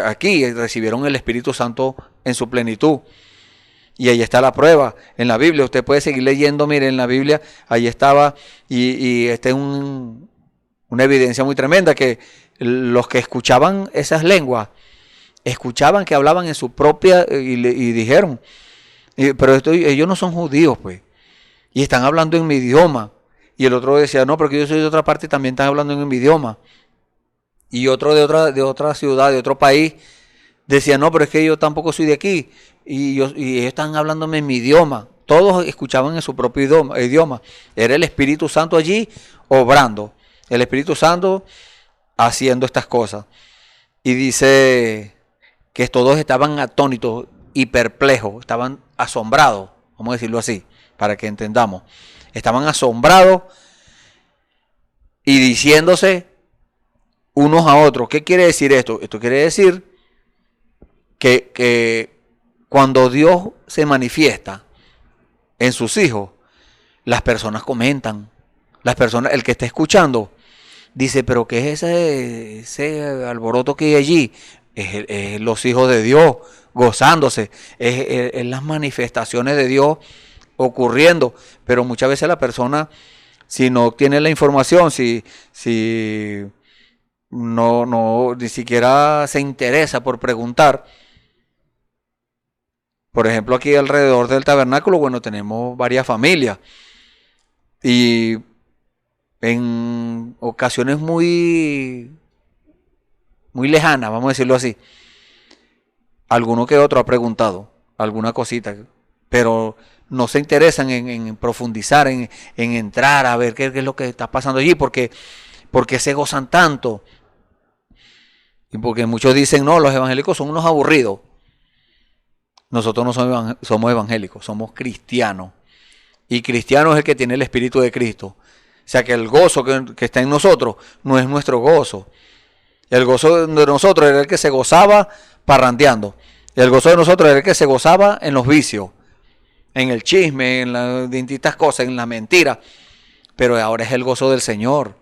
aquí recibieron el Espíritu Santo en su plenitud. Y ahí está la prueba. En la Biblia, usted puede seguir leyendo, mire, en la Biblia, ahí estaba, y esta es una evidencia muy tremenda, que los que escuchaban esas lenguas, escuchaban que hablaban en su propia, y dijeron, pero ellos no son judíos, pues, y están hablando en mi idioma. Y el otro decía, no, porque yo soy de otra parte y también están hablando en mi idioma. Y otro de otra ciudad, de otro país, decía, no, pero es que yo tampoco soy de aquí. Y ellos están hablándome en mi idioma. Todos escuchaban en su propio idioma. Era el Espíritu Santo allí obrando. El Espíritu Santo haciendo estas cosas. Y dice que todos estaban atónitos y perplejos. Estaban asombrados. Vamos a decirlo así, para que entendamos. Estaban asombrados y diciéndose unos a otros. ¿Qué quiere decir esto? Esto quiere decir que cuando Dios se manifiesta en sus hijos, las personas comentan. Las personas, el que está escuchando, dice, pero ¿qué es ese alboroto que hay allí? Es los hijos de Dios gozándose. Es las manifestaciones de Dios ocurriendo. Pero muchas veces la persona, si no tiene la información, si no ni siquiera se interesa por preguntar. Por ejemplo, aquí alrededor del tabernáculo, bueno, tenemos varias familias. Y en ocasiones muy lejanas, vamos a decirlo así, alguno que otro ha preguntado alguna cosita, pero no se interesan en profundizar, en entrar a ver qué es lo que está pasando allí, porque se gozan tanto. Y porque muchos dicen, no, los evangélicos son unos aburridos. Nosotros no somos evangélicos, somos cristianos. Y cristiano es el que tiene el Espíritu de Cristo. O sea que el gozo que está en nosotros no es nuestro gozo. El gozo de nosotros era el que se gozaba parrandeando. El gozo de nosotros era el que se gozaba en los vicios, en el chisme, en las distintas cosas, en la mentira. pero ahora es el gozo del Señor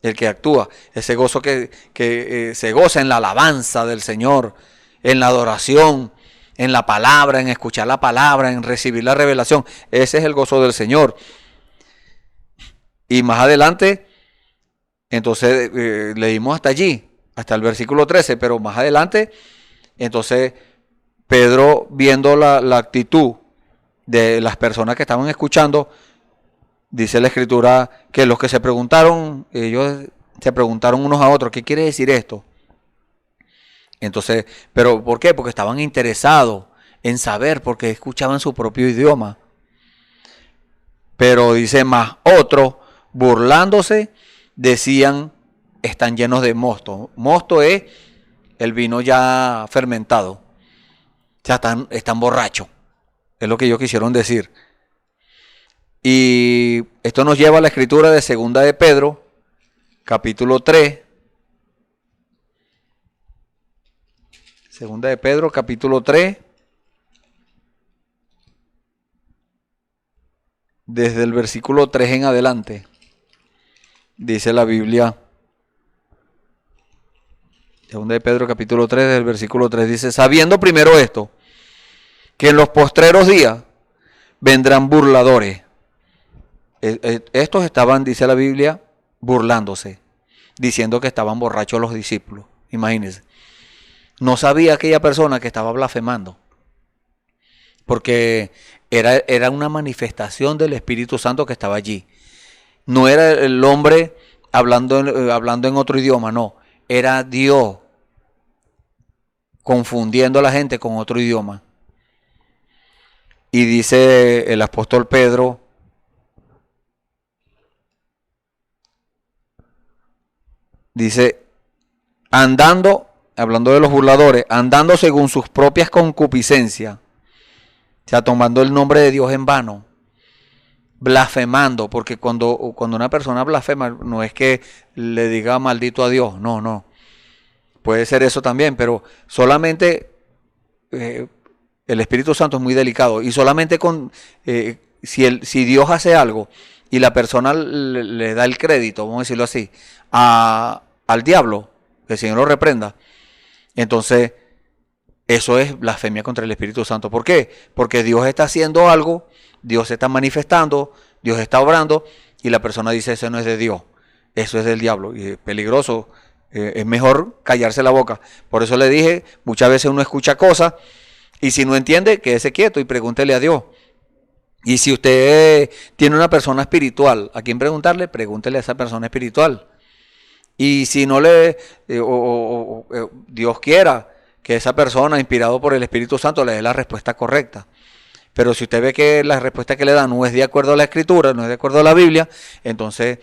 el que actúa. Ese gozo que se goza en la alabanza del Señor, en la adoración, en la palabra, en escuchar la palabra, en recibir la revelación. Ese es el gozo del Señor. Y más adelante, entonces leímos hasta allí, hasta el versículo 13, pero más adelante, entonces Pedro, viendo la actitud de las personas que estaban escuchando, dice la Escritura que los que se preguntaron, ellos se preguntaron unos a otros, ¿qué quiere decir esto? Entonces, ¿pero por qué? Porque estaban interesados en saber, porque escuchaban su propio idioma. Pero dice más, otros, burlándose, decían, están llenos de mosto. Mosto es el vino ya fermentado. O sea, están borrachos. Es lo que ellos quisieron decir. Y esto nos lleva a la escritura de Segunda de Pedro, capítulo 3. Segunda de Pedro, capítulo 3. Desde el versículo 3 en adelante. Dice la Biblia. Segunda de Pedro, capítulo 3, desde el versículo 3. Dice, sabiendo primero esto, que en los postreros días vendrán burladores. Estos estaban, dice la Biblia, burlándose, diciendo que estaban borrachos los discípulos. Imagínense. No sabía aquella persona que estaba blasfemando, porque era una manifestación del Espíritu Santo que estaba allí. No era el hombre hablando en otro idioma, no. Era Dios confundiendo a la gente con otro idioma. Y dice el apóstol Pedro, dice, andando, hablando de los burladores, andando según sus propias concupiscencias, o sea, tomando el nombre de Dios en vano, blasfemando, porque cuando una persona blasfema, no es que le diga maldito a Dios, no. Puede ser eso también, pero solamente el Espíritu Santo es muy delicado, y solamente si Dios hace algo y la persona le da el crédito, vamos a decirlo así, al diablo, que el Señor lo reprenda, entonces eso es blasfemia contra el Espíritu Santo. ¿Por qué? Porque Dios está haciendo algo, Dios se está manifestando, Dios está obrando, y la persona dice, eso no es de Dios, eso es del diablo, y es peligroso. Es mejor callarse la boca. Por eso le dije, muchas veces uno escucha cosas, y si no entiende, quédese quieto y pregúntele a Dios. Y si usted tiene una persona espiritual, ¿a quién preguntarle? Pregúntele a esa persona espiritual. Y si no Dios quiera que esa persona, inspirado por el Espíritu Santo, le dé la respuesta correcta. Pero si usted ve que la respuesta que le da no es de acuerdo a la Escritura, no es de acuerdo a la Biblia, entonces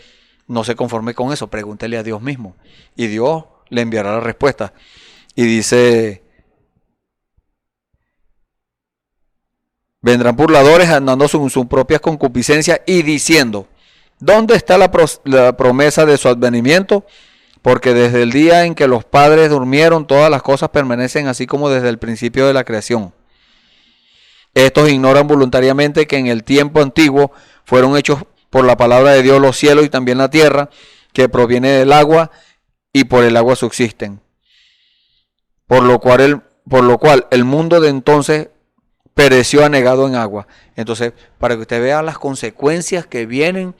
no se conforme con eso, pregúntele a Dios mismo. Y Dios le enviará la respuesta. Y dice, vendrán burladores andando según sus propias concupiscencias y diciendo, ¿dónde está la promesa de su advenimiento? Porque desde el día en que los padres durmieron, todas las cosas permanecen así como desde el principio de la creación. Estos ignoran voluntariamente que en el tiempo antiguo fueron hechos por la palabra de Dios los cielos y también la tierra, que proviene del agua, y por el agua subsisten. Por lo cual el mundo de entonces pereció anegado en agua. Entonces, para que usted vea las consecuencias que vienen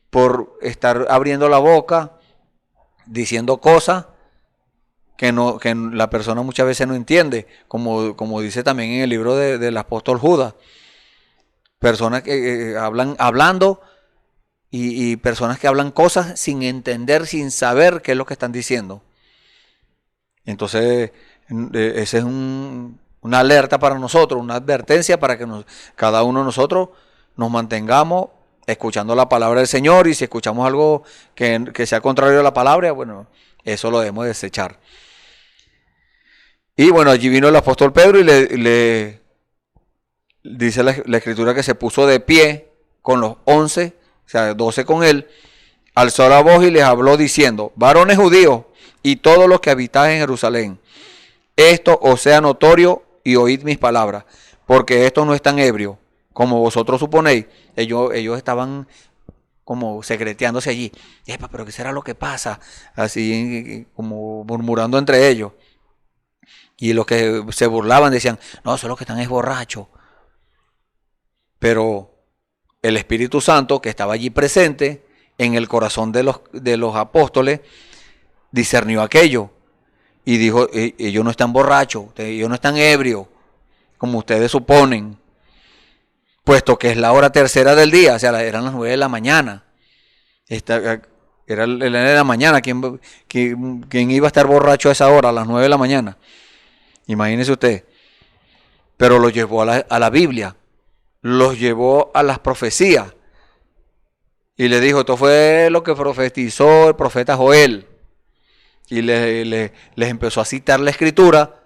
por estar abriendo la boca, diciendo cosas que la persona muchas veces no entiende, como dice también en el libro del apóstol Judas. Personas que hablando y personas que hablan cosas sin entender, sin saber qué es lo que están diciendo. Entonces, esa es una alerta para nosotros, una advertencia para que cada uno de nosotros nos mantengamos escuchando la palabra del Señor, y si escuchamos algo que sea contrario a la palabra, bueno, eso lo debemos desechar. Y bueno, allí vino el apóstol Pedro y le dice la Escritura que se puso de pie con los 11, o sea, 12 con él, alzó la voz y les habló diciendo, varones judíos y todos los que habitáis en Jerusalén, esto os sea notorio y oíd mis palabras, porque estos no están ebrios, como vosotros suponéis. Ellos estaban como secreteándose allí. Epa, pero ¿qué será lo que pasa? Así como murmurando entre ellos. Y los que se burlaban decían, no, eso es lo que están es borrachos. Pero el Espíritu Santo, que estaba allí presente en el corazón de los apóstoles, discernió aquello y dijo, ellos no están borrachos, ellos no están ebrios, como ustedes suponen, puesto que es la hora tercera del día, o sea, eran las 9 de la mañana. Era de la mañana, ¿quién iba a estar borracho a esa hora, a las 9 de la mañana? Imagínese usted. Pero lo llevó a la Biblia, los llevó a las profecías y le dijo, esto fue lo que profetizó el profeta Joel. Y les empezó a citar la escritura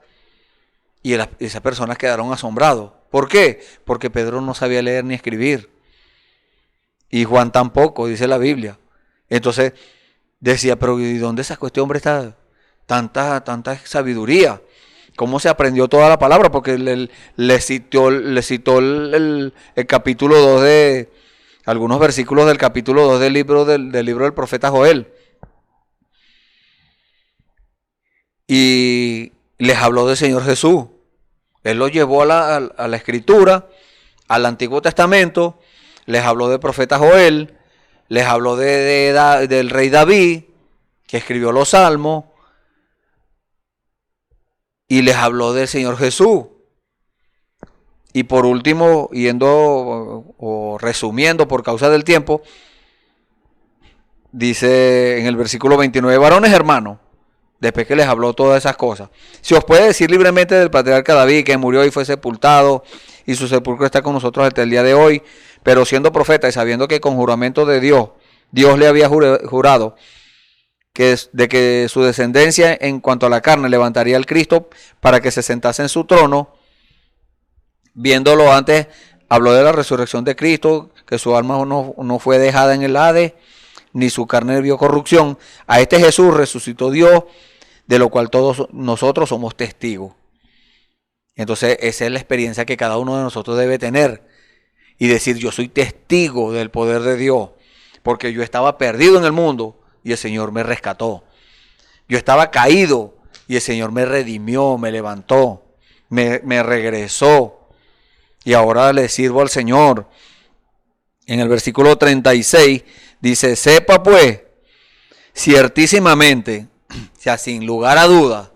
y esas personas quedaron asombrados. ¿Por qué? Porque Pedro no sabía leer ni escribir. Y Juan tampoco, dice la Biblia. Entonces decía, pero ¿y dónde sacó este hombre tanta sabiduría? ¿Cómo se aprendió toda la palabra? Porque le citó el capítulo 2 de algunos versículos del capítulo 2 del libro del profeta Joel. Y les habló del Señor Jesús. Él los llevó a la Escritura, al Antiguo Testamento, les habló del profeta Joel, les habló del rey David, que escribió los Salmos, y les habló del Señor Jesús. Y por último, o resumiendo por causa del tiempo, dice en el versículo 29, varones hermanos, después que les habló todas esas cosas, si os puede decir libremente del patriarca David, que murió y fue sepultado, y su sepulcro está con nosotros hasta el día de hoy, pero siendo profeta y sabiendo que con juramento de Dios le había jurado de que su descendencia en cuanto a la carne levantaría al Cristo para que se sentase en su trono, viéndolo antes, habló de la resurrección de Cristo, que su alma no fue dejada en el Hades, ni su carne vio corrupción. A este Jesús resucitó Dios, de lo cual todos nosotros somos testigos. Entonces esa es la experiencia que cada uno de nosotros debe tener y decir, yo soy testigo del poder de Dios, porque yo estaba perdido en el mundo y el Señor me rescató. Yo estaba caído y el Señor me redimió, me levantó, me regresó y ahora le sirvo al Señor. En el versículo 36 dice, sepa pues ciertísimamente, o sea, sin lugar a duda,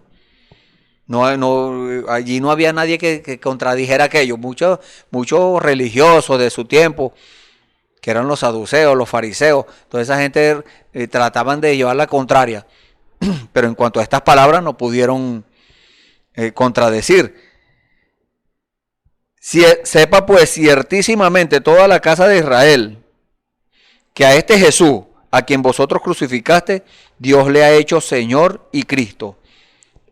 allí no había nadie que contradijera aquello. Muchos religiosos de su tiempo, que eran los saduceos, los fariseos, toda esa gente trataban de llevar la contraria, pero en cuanto a estas palabras no pudieron contradecir. Sepa pues ciertísimamente toda la casa de Israel, que a este Jesús, a quien vosotros crucificaste, Dios le ha hecho Señor y Cristo.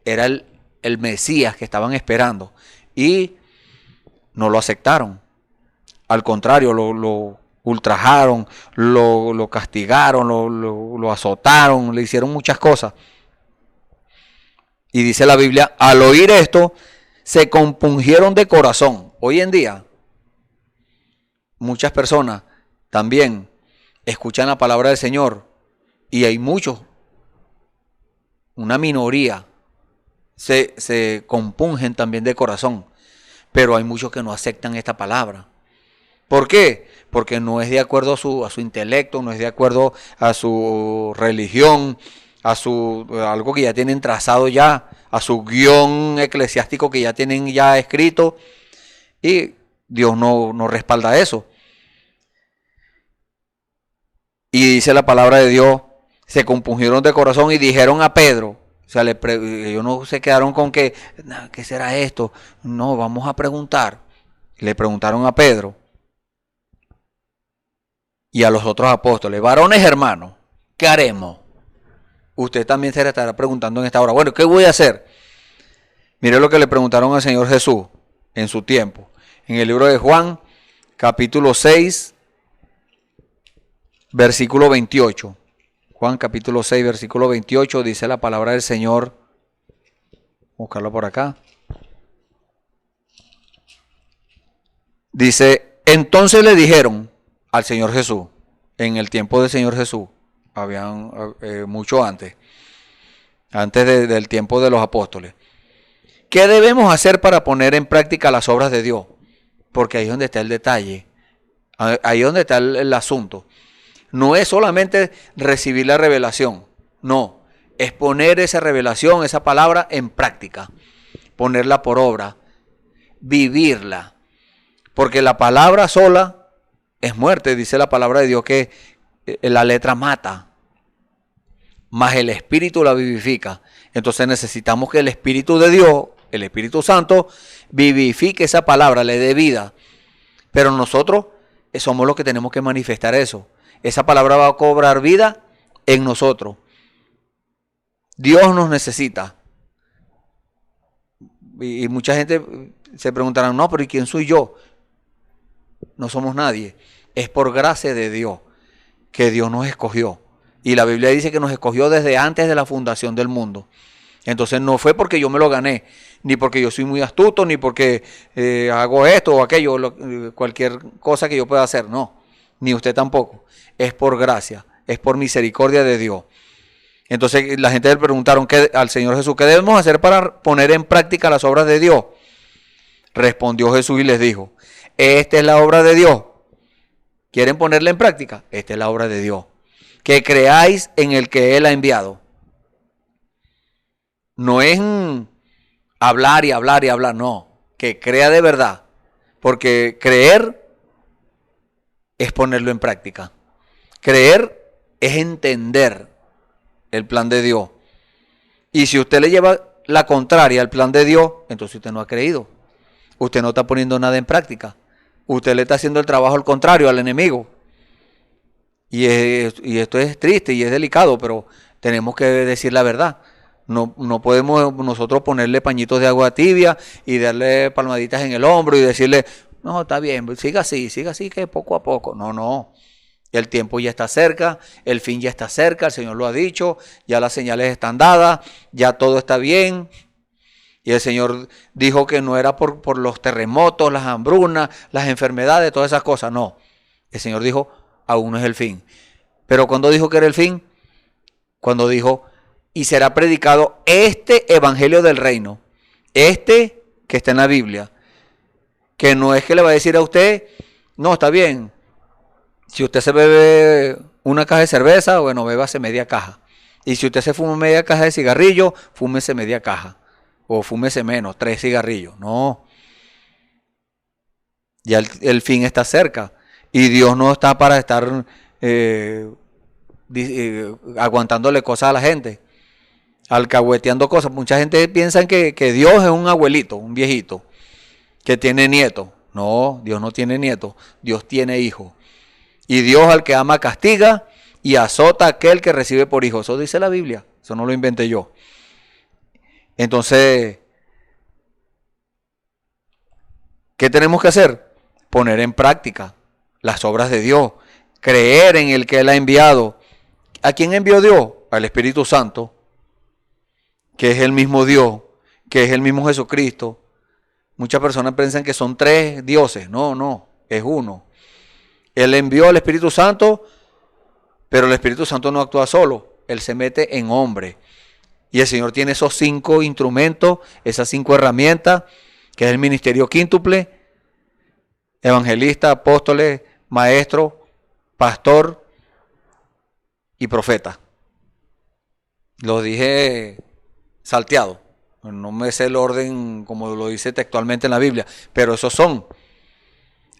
Era el Mesías que estaban esperando y no lo aceptaron. Al contrario, lo ultrajaron, lo castigaron, lo azotaron, le hicieron muchas cosas. Y dice la Biblia, al oír esto, se compungieron de corazón. Hoy en día, muchas personas también escuchan la palabra del Señor y hay muchos, una minoría, se compungen también de corazón, pero hay muchos que no aceptan esta palabra. ¿Por qué? Porque no es de acuerdo a su intelecto, no es de acuerdo a su religión, a algo que ya tienen trazado ya, a su guión eclesiástico que ya tienen ya escrito, y Dios no respalda eso. Y dice la palabra de Dios, se compungieron de corazón y dijeron a Pedro, o sea, ellos no se quedaron con que, ¿qué será esto? No, vamos a preguntar. Le preguntaron a Pedro y a los otros apóstoles, varones hermanos, ¿qué haremos? Usted también se le estará preguntando en esta hora, bueno, ¿qué voy a hacer? Mire lo que le preguntaron al Señor Jesús en su tiempo. En el libro de Juan, capítulo 6, versículo 28. Juan capítulo 6, versículo 28, dice la palabra del Señor. Buscarlo por acá. Dice, entonces le dijeron al Señor Jesús, en el tiempo del Señor Jesús, habían mucho antes del tiempo de los apóstoles. ¿Qué debemos hacer para poner en práctica las obras de Dios? Porque ahí es donde está el detalle, ahí es donde está el asunto. No es solamente recibir la revelación, no, es poner esa revelación, esa palabra en práctica, ponerla por obra, vivirla. Porque la palabra sola es muerte, dice la palabra de Dios que la letra mata, mas el Espíritu la vivifica. Entonces necesitamos que el Espíritu de Dios, el Espíritu Santo, vivifique esa palabra, le dé vida. Pero nosotros somos los que tenemos que manifestar eso. Esa palabra va a cobrar vida en nosotros. Dios nos necesita. Y mucha gente se preguntará, no, pero ¿y quién soy yo? No somos nadie. Es por gracia de Dios que Dios nos escogió. Y la Biblia dice que nos escogió desde antes de la fundación del mundo. Entonces no fue porque yo me lo gané, ni porque yo soy muy astuto, ni porque hago esto o aquello, cualquier cosa que yo pueda hacer. No, ni usted tampoco. Es por gracia, es por misericordia de Dios. Entonces la gente le preguntaron al Señor Jesús, ¿qué debemos hacer para poner en práctica las obras de Dios? Respondió Jesús y les dijo, esta es la obra de Dios. ¿Quieren ponerla en práctica? Esta es la obra de Dios. Que creáis en el que Él ha enviado. No es hablar y hablar y hablar, no. Que crea de verdad. Porque creer es ponerlo en práctica. Creer es entender el plan de Dios. Y si usted le lleva la contraria al plan de Dios, entonces usted no ha creído. Usted no está poniendo nada en práctica. Usted le está haciendo el trabajo al contrario, al enemigo. Y esto es triste y es delicado, pero tenemos que decir la verdad. No podemos nosotros ponerle pañitos de agua tibia y darle palmaditas en el hombro y decirle, no, está bien, siga así, que poco a poco. No. El tiempo ya está cerca, el fin ya está cerca, el Señor lo ha dicho, ya las señales están dadas, ya todo está bien. Y el Señor dijo que no era por los terremotos, las hambrunas, las enfermedades, todas esas cosas. No, el Señor dijo, aún no es el fin. Pero ¿cuándo dijo que era el fin? Cuando dijo, y será predicado este evangelio del reino, este que está en la Biblia, que no es que le va a decir a usted, no, está bien, si usted se bebe una caja de cerveza, bueno, bébase media caja. Y si usted se fuma media caja de cigarrillo, fúmese media caja. O fúmese menos, 3 cigarrillos. No. Ya el fin está cerca. Y Dios no está para estar aguantándole cosas a la gente. Alcahueteando cosas. Mucha gente piensa que Dios es un abuelito, un viejito, que tiene nietos. No, Dios no tiene nietos. Dios tiene hijos. Y Dios al que ama castiga y azota a aquel que recibe por hijo. Eso dice la Biblia. Eso no lo inventé yo. Entonces, ¿qué tenemos que hacer? Poner en práctica las obras de Dios. Creer en el que Él ha enviado. ¿A quién envió Dios? Al Espíritu Santo, que es el mismo Dios, que es el mismo Jesucristo. Muchas personas piensan que son 3 dioses. No, es uno. Él envió al Espíritu Santo, pero el Espíritu Santo no actúa solo. Él se mete en hombre. Y el Señor tiene esos 5 instrumentos, esas 5 herramientas, que es el ministerio quíntuple, evangelista, apóstoles, maestro, pastor y profeta. Lo dije salteado. No me sé el orden como lo dice textualmente en la Biblia, pero esos son.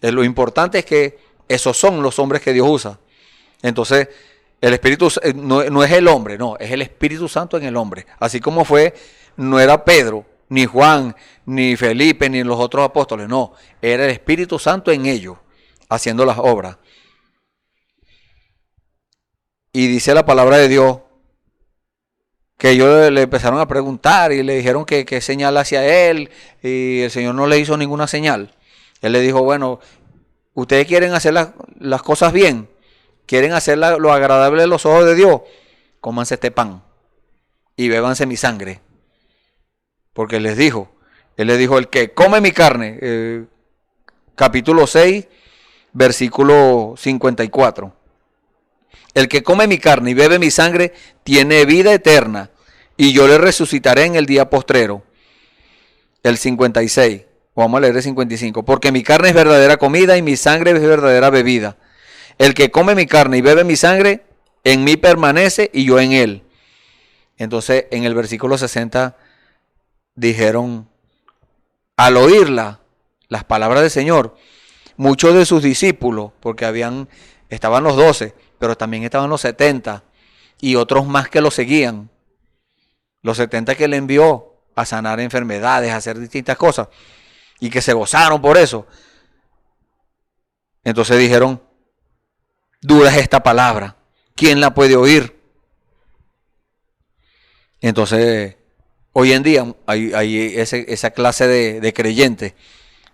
Lo importante es que esos son los hombres que Dios usa. Entonces, el Espíritu no es el hombre, no, es el Espíritu Santo en el hombre. Así como no era Pedro, ni Juan, ni Felipe, ni los otros apóstoles, no. Era el Espíritu Santo en ellos, haciendo las obras. Y dice la palabra de Dios, que ellos le empezaron a preguntar y le dijeron que qué señal hacía él, y el Señor no le hizo ninguna señal. Él le dijo, bueno, ustedes quieren hacer las cosas bien, quieren hacer lo agradable de los ojos de Dios, cómanse este pan y bébanse mi sangre. Porque él les dijo, el que come mi carne, capítulo 6, versículo 54. El que come mi carne y bebe mi sangre tiene vida eterna, y yo le resucitaré en el día postrero. El 56, vamos a leer el 55. Porque mi carne es verdadera comida y mi sangre es verdadera bebida. El que come mi carne y bebe mi sangre, en mí permanece y yo en él. Entonces, en el versículo 60 dijeron, al oírla, las palabras del Señor, muchos de sus discípulos, porque estaban los 12, pero también estaban los 70 y otros más que lo seguían. Los 70 que le envió a sanar enfermedades, a hacer distintas cosas, y que se gozaron por eso. Entonces dijeron, dura es esta palabra, ¿quién la puede oír? Entonces, hoy en día hay esa clase de creyentes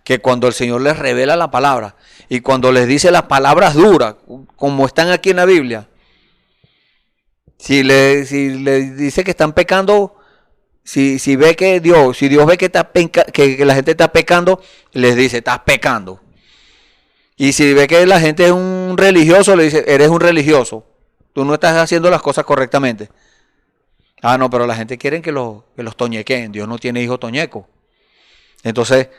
que cuando el Señor les revela la palabra y cuando les dice las palabras duras, como están aquí en la Biblia, si le dice que están pecando, si Dios ve que la gente está pecando, les dice, estás pecando. Y si ve que la gente es un religioso, le dice, eres un religioso, tú no estás haciendo las cosas correctamente. Ah, no, pero la gente quiere que los toñequeen. Dios no tiene hijo toñeco. Entonces,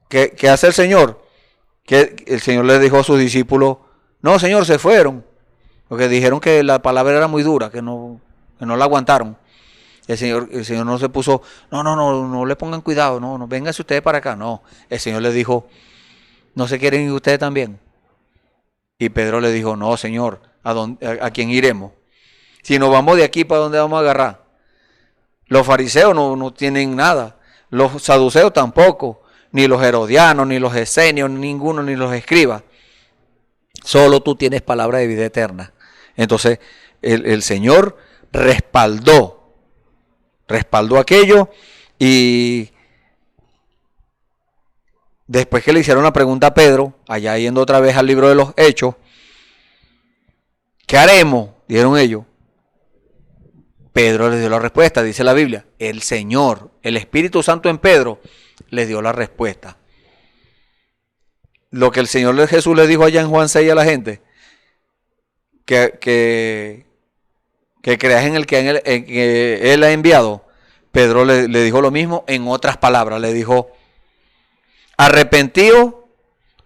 ¿qué hace el Señor? Que el Señor les dijo a sus discípulos, no, Señor, se fueron. Porque dijeron que la palabra era muy dura, que no la aguantaron. El Señor no se puso, no le pongan cuidado, no, vénganse ustedes para acá. No, el Señor les dijo, ¿no se quieren ir ustedes también? Y Pedro le dijo, no, Señor, ¿a quién iremos? Si nos vamos de aquí, ¿para dónde vamos a agarrar? Los fariseos no tienen nada, los saduceos tampoco, ni los herodianos, ni los esenios, ninguno, ni los escribas. Solo tú tienes palabra de vida eterna. Entonces, el Señor respaldó aquello, y después que le hicieron la pregunta a Pedro, allá yendo otra vez al libro de los Hechos, ¿qué haremos? Dijeron ellos. Pedro les dio la respuesta, dice la Biblia. El Señor, el Espíritu Santo en Pedro, les dio la respuesta. Lo que el Señor Jesús le dijo allá en Juan 6 a la gente, que creas en el que Él ha enviado, Pedro le dijo lo mismo en otras palabras. Le dijo, arrepentíos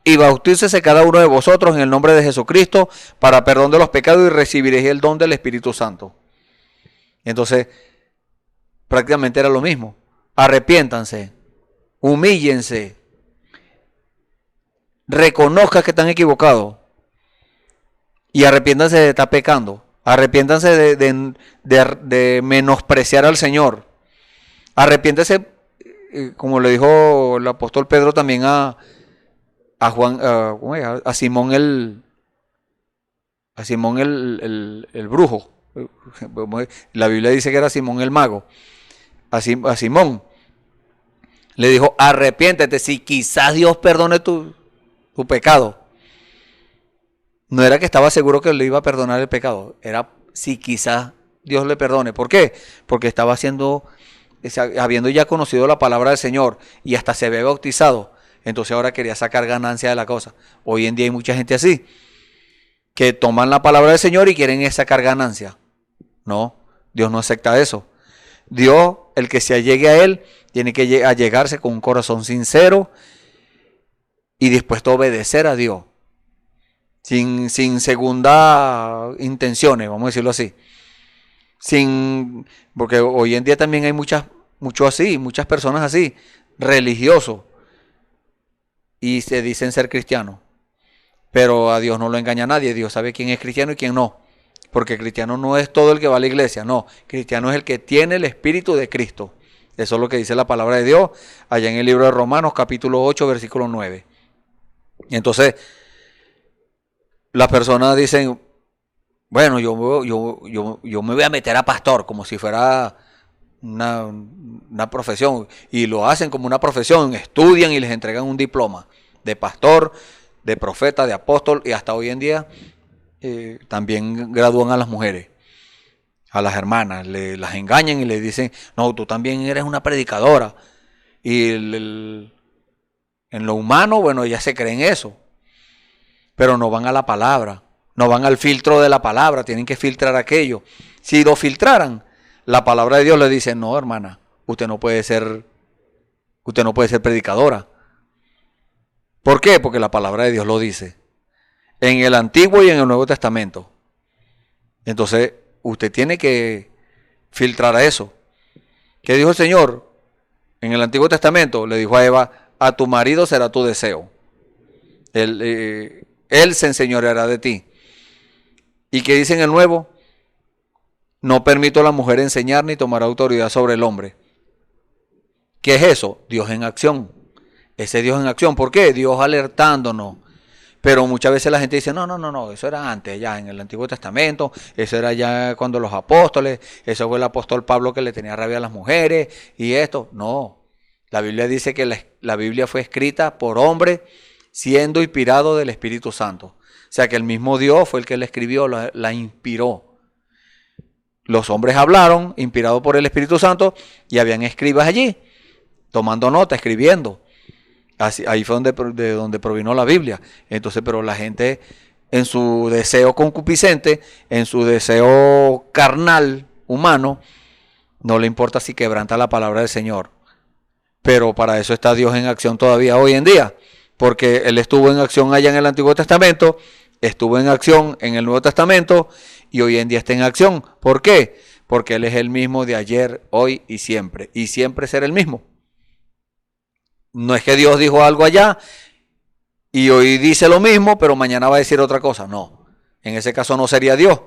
y bautícese cada uno de vosotros en el nombre de Jesucristo para perdón de los pecados y recibiréis el don del Espíritu Santo. Entonces, prácticamente era lo mismo. Arrepiéntanse, humíllense, reconozcan que están equivocados y arrepiéntanse de estar pecando. Arrepiéntanse de menospreciar al Señor. Arrepiéntanse, como le dijo el apóstol Pedro también a Simón el brujo. La Biblia dice que era Simón el mago. A Simón le dijo, arrepiéntete, si quizás Dios perdone tu pecado. No era que estaba seguro que le iba a perdonar el pecado, era si quizás Dios le perdone. ¿Por qué? Porque estaba habiendo ya conocido la palabra del Señor y hasta se había bautizado. Entonces ahora quería sacar ganancia de la cosa. Hoy en día hay mucha gente así, que toman la palabra del Señor y quieren sacar ganancia. No, Dios no acepta eso. Dios, el que se allegue a Él, tiene que allegarse con un corazón sincero y dispuesto a obedecer a Dios. Sin segunda intenciones, vamos a decirlo así. Porque hoy en día también hay muchas personas así, religiosos, y se dicen ser cristianos. Pero a Dios no lo engaña nadie. Dios sabe quién es cristiano y quién no. Porque cristiano no es todo el que va a la iglesia, no. Cristiano es el que tiene el Espíritu de Cristo. Eso es lo que dice la palabra de Dios allá en el libro de Romanos, capítulo 8, versículo 9. Entonces, las personas dicen, bueno, yo me voy a meter a pastor como si fuera una profesión, y lo hacen como una profesión, estudian y les entregan un diploma de pastor, de profeta, de apóstol, y hasta hoy en día también gradúan a las mujeres, a las hermanas, las engañan y les dicen, no, tú también eres una predicadora, y en lo humano, bueno, ya se creen eso. pero no van a la palabra, no van al filtro de la palabra, tienen que filtrar aquello. Si lo filtraran, la palabra de Dios le dice, no, hermana, usted no puede ser predicadora. ¿Por qué? Porque la palabra de Dios lo dice. En el Antiguo y en el Nuevo Testamento. Entonces, usted tiene que filtrar a eso. ¿Qué dijo el Señor? En el Antiguo Testamento le dijo a Eva, a tu marido será tu deseo. Él se enseñoreará de ti. ¿Y qué dice en el Nuevo? No permito a la mujer enseñar ni tomar autoridad sobre el hombre. ¿Qué es eso? Dios en acción. Ese Dios en acción. ¿Por qué? Dios alertándonos. Pero muchas veces la gente dice, no, eso era antes, ya en el Antiguo Testamento, eso era ya cuando los apóstoles, eso fue el apóstol Pablo que le tenía rabia a las mujeres y esto. No, la Biblia dice que la Biblia fue escrita por hombre siendo inspirado del Espíritu Santo. O sea que el mismo Dios fue el que la escribió, la inspiró. Los hombres hablaron, inspirados por el Espíritu Santo, y habían escribas allí, tomando nota, escribiendo. Así, ahí fue de donde provino la Biblia. Entonces, pero la gente en su deseo concupiscente, en su deseo carnal, humano, no le importa si quebranta la palabra del Señor. Pero para eso está Dios en acción todavía hoy en día, porque Él estuvo en acción allá en el Antiguo Testamento, estuvo en acción en el Nuevo Testamento y hoy en día está en acción. ¿Por qué? Porque Él es el mismo de ayer, hoy y siempre será el mismo. No es que Dios dijo algo allá y hoy dice lo mismo, pero mañana va a decir otra cosa. No, en ese caso no sería Dios.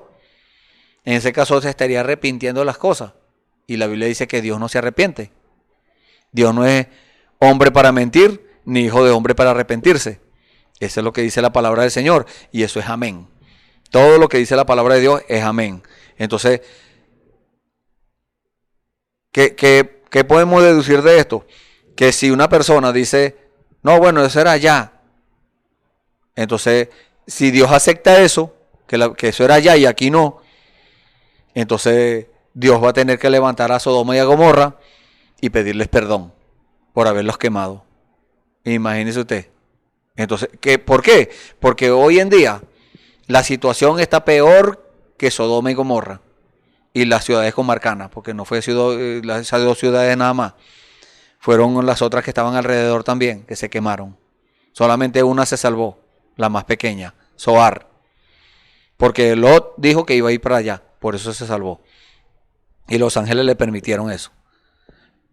En ese caso se estaría arrepintiendo de las cosas. Y la Biblia dice que Dios no se arrepiente. Dios no es hombre para mentir, ni hijo de hombre para arrepentirse. Eso es lo que dice la palabra del Señor. Y eso es amén. Todo lo que dice la palabra de Dios es amén. Entonces, ¿qué podemos deducir de esto? Que si una persona dice, no, bueno, eso era allá. Entonces, si Dios acepta eso, que eso era allá y aquí no, entonces Dios va a tener que levantar a Sodoma y a Gomorra y pedirles perdón por haberlos quemado. Imagínese usted. Entonces, ¿por qué? Porque hoy en día la situación está peor que Sodoma y Gomorra y las ciudades comarcanas, porque no fue esas dos ciudades nada más. Fueron las otras que estaban alrededor también, que se quemaron. Solamente una se salvó, la más pequeña, Zoar. Porque Lot dijo que iba a ir para allá, por eso se salvó. Y los ángeles le permitieron eso.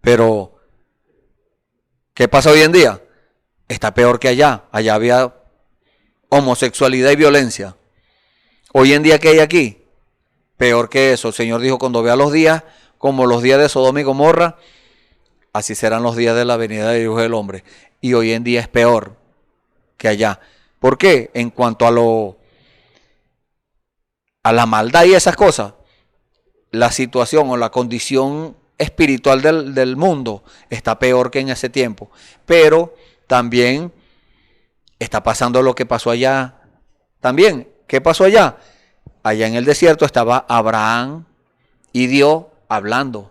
Pero, ¿qué pasa hoy en día? Está peor que allá. Allá había homosexualidad y violencia. Hoy en día, ¿qué hay aquí? Peor que eso. El Señor dijo, cuando vea los días, como los días de Sodoma y Gomorra, así serán los días de la venida del Hijo del Hombre. Y hoy en día es peor que allá. ¿Por qué? En cuanto a la maldad y esas cosas, la situación o la condición espiritual del mundo está peor que en ese tiempo. Pero también está pasando lo que pasó allá. También, ¿qué pasó allá? Allá en el desierto estaba Abraham y Dios hablando.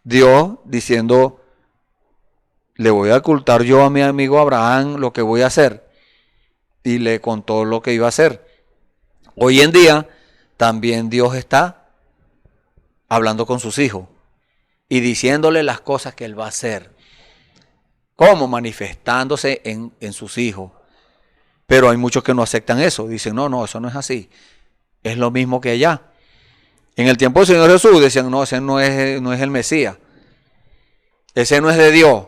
Dios diciendo, le voy a ocultar yo a mi amigo Abraham lo que voy a hacer. Y le contó lo que iba a hacer. Hoy en día también Dios está hablando con sus hijos y diciéndole las cosas que Él va a hacer. ¿Cómo? Manifestándose en sus hijos. Pero hay muchos que no aceptan eso. Dicen, no, eso no es así. Es lo mismo que allá. En el tiempo del Señor Jesús decían, no, ese no es el Mesías. Ese no es de Dios.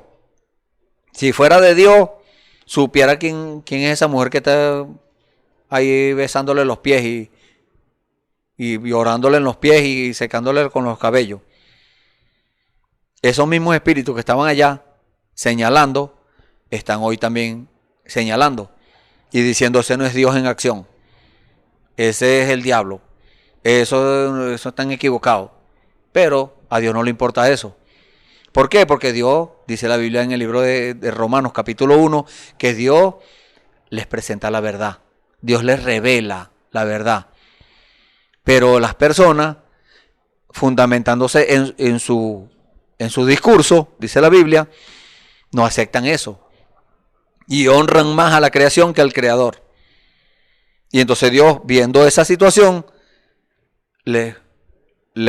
Si fuera de Dios, supiera quién es esa mujer que está ahí besándole los pies y orándole en los pies y secándole con los cabellos. Esos mismos espíritus que estaban allá señalando, están hoy también señalando y diciendo, ese no es Dios en acción. Ese es el diablo. Eso están equivocados. Pero a Dios no le importa eso. ¿Por qué? Porque Dios, dice la Biblia en el libro de Romanos capítulo 1, que Dios les presenta la verdad. Dios les revela la verdad. Pero las personas, fundamentándose en su discurso, dice la Biblia, no aceptan eso. Y honran más a la creación que al Creador. Y entonces Dios, viendo esa situación, le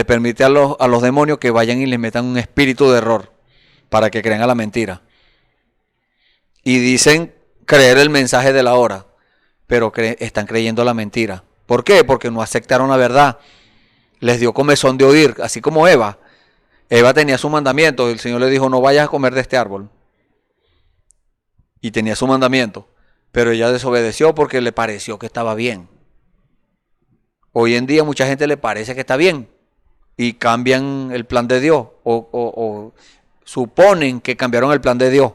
permite a los demonios que vayan y les metan un espíritu de error para que crean a la mentira. Y dicen creer el mensaje de la hora, pero están creyendo la mentira. ¿Por qué? Porque no aceptaron la verdad. Les dio comezón de oír, así como Eva. Eva tenía su mandamiento y el Señor le dijo, no vayas a comer de este árbol. Y tenía su mandamiento, pero ella desobedeció porque le pareció que estaba bien. Hoy en día mucha gente le parece que está bien y cambian el plan de Dios o suponen que cambiaron el plan de Dios,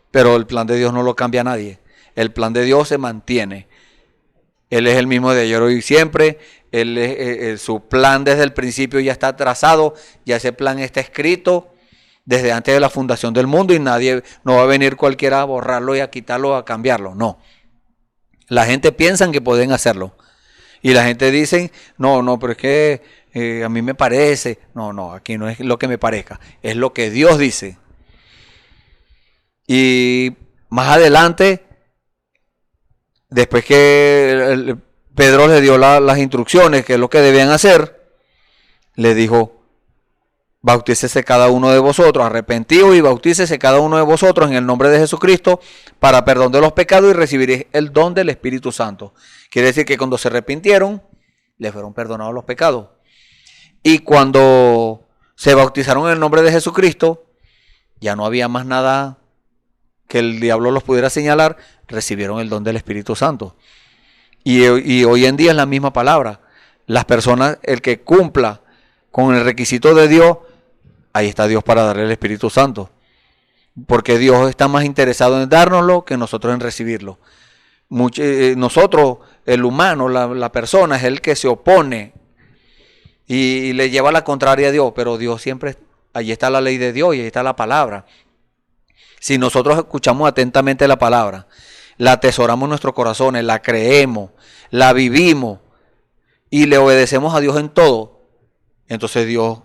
pero el plan de Dios no lo cambia nadie. El plan de Dios se mantiene. Él es el mismo de ayer, hoy y siempre. Su plan desde el principio ya está trazado, ya ese plan está escrito desde antes de la fundación del mundo y no va a venir cualquiera a borrarlo y a quitarlo, a cambiarlo. No. La gente piensa que pueden hacerlo. Y la gente dice, no, pero es que a mí me parece. No, aquí no es lo que me parezca, es lo que Dios dice. Y más adelante, después que Pedro le dio las instrucciones, que es lo que debían hacer, le dijo, bautícese cada uno de vosotros, arrepentidos y bautícese cada uno de vosotros en el nombre de Jesucristo para perdón de los pecados y recibiréis el don del Espíritu Santo. Quiere decir que cuando se arrepintieron, les fueron perdonados los pecados. Y cuando se bautizaron en el nombre de Jesucristo, ya no había más nada que el diablo los pudiera señalar, recibieron el don del Espíritu Santo. Y hoy en día es la misma palabra. Las personas, el que cumpla con el requisito de Dios, ahí está Dios para darle el Espíritu Santo. Porque Dios está más interesado en dárnoslo que nosotros en recibirlo. Nosotros, el humano, la persona, es el que se opone y le lleva la contraria a Dios. Pero Dios siempre, allí está la ley de Dios y ahí está la palabra. Si nosotros escuchamos atentamente la palabra, la atesoramos en nuestros corazones, la creemos, la vivimos y le obedecemos a Dios en todo, entonces Dios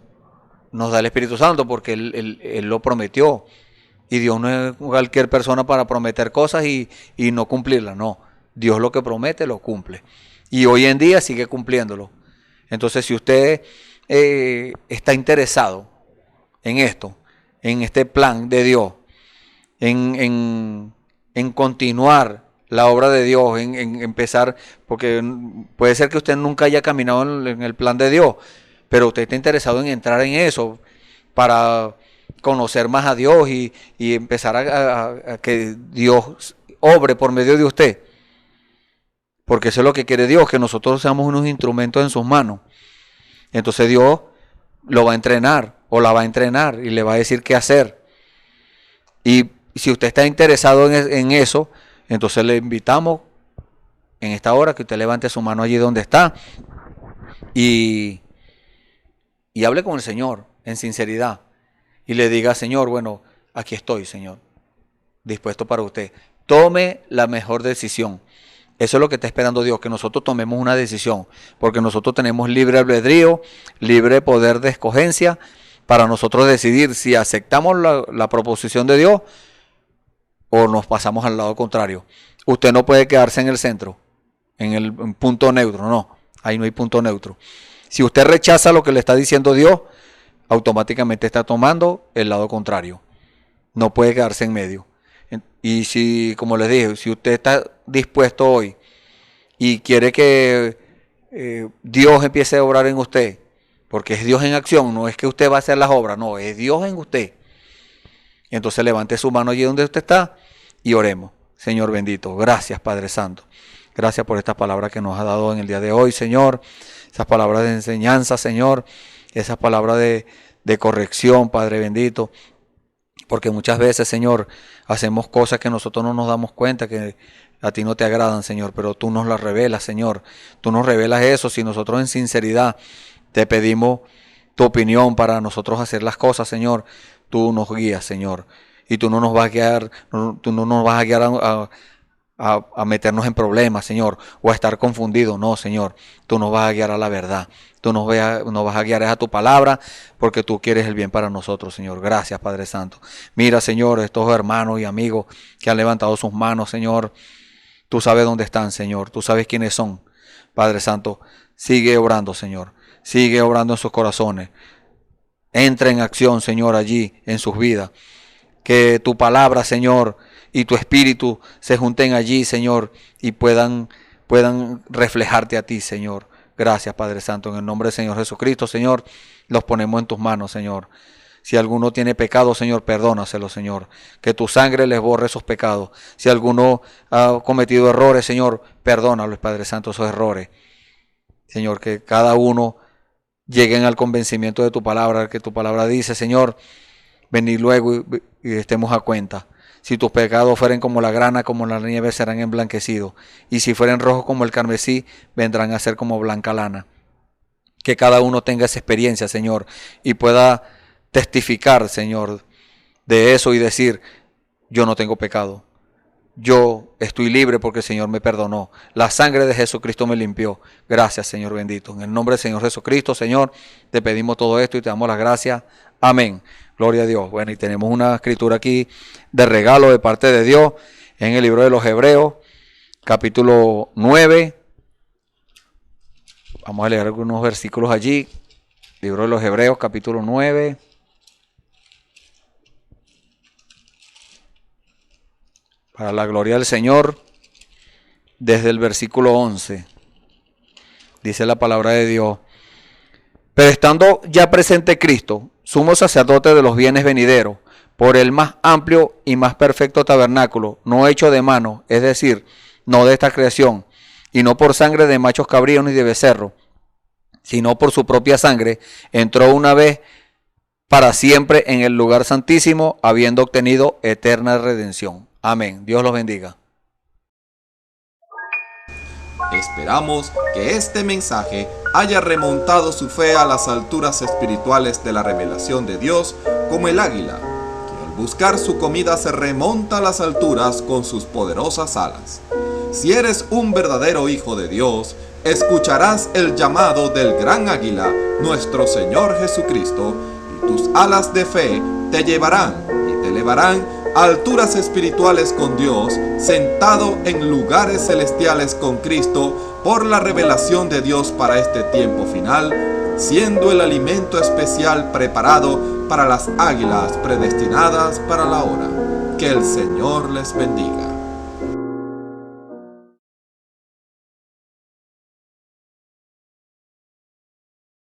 nos da el Espíritu Santo porque Él lo prometió. Y Dios no es cualquier persona para prometer cosas y no cumplirlas. No, Dios lo que promete lo cumple. Y hoy en día sigue cumpliéndolo. Entonces si usted está interesado en esto, en este plan de Dios, en continuar la obra de Dios, en empezar, porque puede ser que usted nunca haya caminado en el plan de Dios, pero usted está interesado en entrar en eso para conocer más a Dios y empezar a que Dios obre por medio de usted, porque eso es lo que quiere Dios, que nosotros seamos unos instrumentos en sus manos. Entonces Dios lo va a entrenar o la va a entrenar y le va a decir qué hacer. Y si usted está interesado en eso, entonces le invitamos en esta hora que usted levante su mano allí donde está y hable con el Señor en sinceridad y le diga, Señor, bueno, aquí estoy, Señor, dispuesto para usted. Tome la mejor decisión. Eso es lo que está esperando Dios, que nosotros tomemos una decisión, porque nosotros tenemos libre albedrío, libre poder de escogencia para nosotros decidir si aceptamos la proposición de Dios o nos pasamos al lado contrario. Usted no puede quedarse en el centro, en el punto neutro, no, ahí no hay punto neutro. Si usted rechaza lo que le está diciendo Dios, automáticamente está tomando el lado contrario. No puede quedarse en medio. Y si, como les dije, si usted está dispuesto hoy y quiere que Dios empiece a obrar en usted, porque es Dios en acción, no es que usted va a hacer las obras, no, es Dios en usted. Entonces levante su mano allí donde usted está y oremos. Señor bendito, gracias Padre Santo. Gracias por estas palabras que nos ha dado en el día de hoy, Señor. Esas palabras de enseñanza, Señor. Esas palabras de corrección, Padre bendito. Porque muchas veces, Señor, hacemos cosas que nosotros no nos damos cuenta, que a ti no te agradan, Señor. Pero tú nos las revelas, Señor. Tú nos revelas eso. Si nosotros en sinceridad te pedimos tu opinión para nosotros hacer las cosas, Señor, tú nos guías, Señor. Y tú no nos vas a guiar, tú no nos vas a guiar a meternos en problemas, Señor, o a estar confundidos. No, Señor, tú nos vas a guiar a la verdad. Tú nos vas a guiar a tu palabra, porque tú quieres el bien para nosotros, Señor. Gracias, Padre Santo. Mira, Señor, estos hermanos y amigos que han levantado sus manos, Señor. Tú sabes dónde están, Señor. Tú sabes quiénes son. Padre Santo, sigue obrando, Señor. Sigue obrando en sus corazones. Entra en acción, Señor, allí en sus vidas. Que tu palabra, Señor, y tu espíritu se junten allí, Señor, y puedan reflejarte a ti, Señor. Gracias, Padre Santo. En el nombre del Señor Jesucristo, Señor, los ponemos en tus manos, Señor. Si alguno tiene pecado, Señor, perdónaselo, Señor. Que tu sangre les borre esos pecados. Si alguno ha cometido errores, Señor, perdónalo, Padre Santo, esos errores. Señor, que cada uno lleguen al convencimiento de tu palabra, que tu palabra dice, Señor, venid luego y estemos a cuenta. Si tus pecados fueren como la grana, como la nieve, serán emblanquecidos. Y si fueren rojos como el carmesí, vendrán a ser como blanca lana. Que cada uno tenga esa experiencia, Señor, y pueda testificar, Señor, de eso y decir, yo no tengo pecado. Yo estoy libre porque el Señor me perdonó. La sangre de Jesucristo me limpió. Gracias, Señor bendito. En el nombre del Señor Jesucristo, Señor, te pedimos todo esto y te damos las gracias. Amén. Gloria a Dios. Bueno, y tenemos una escritura aquí de regalo de parte de Dios en el libro de los Hebreos, capítulo 9. Vamos a leer algunos versículos allí. Libro de los Hebreos, capítulo 9. Para la gloria del Señor, desde el versículo 11, dice la palabra de Dios: pero estando ya presente Cristo, sumo sacerdote de los bienes venideros, por el más amplio y más perfecto tabernáculo, no hecho de mano, es decir, no de esta creación, y no por sangre de machos cabríos ni de becerro, sino por su propia sangre, entró una vez para siempre en el lugar santísimo, habiendo obtenido eterna redención. Amén. Dios los bendiga. Esperamos que este mensaje haya remontado su fe a las alturas espirituales de la revelación de Dios, como el águila, que al buscar su comida se remonta a las alturas con sus poderosas alas. Si eres un verdadero hijo de Dios, escucharás el llamado del gran águila, nuestro Señor Jesucristo, y tus alas de fe te llevarán y te elevarán a alturas espirituales con Dios, sentado en lugares celestiales con Cristo, por la revelación de Dios para este tiempo final, siendo el alimento especial preparado para las águilas predestinadas para la hora. Que el Señor les bendiga.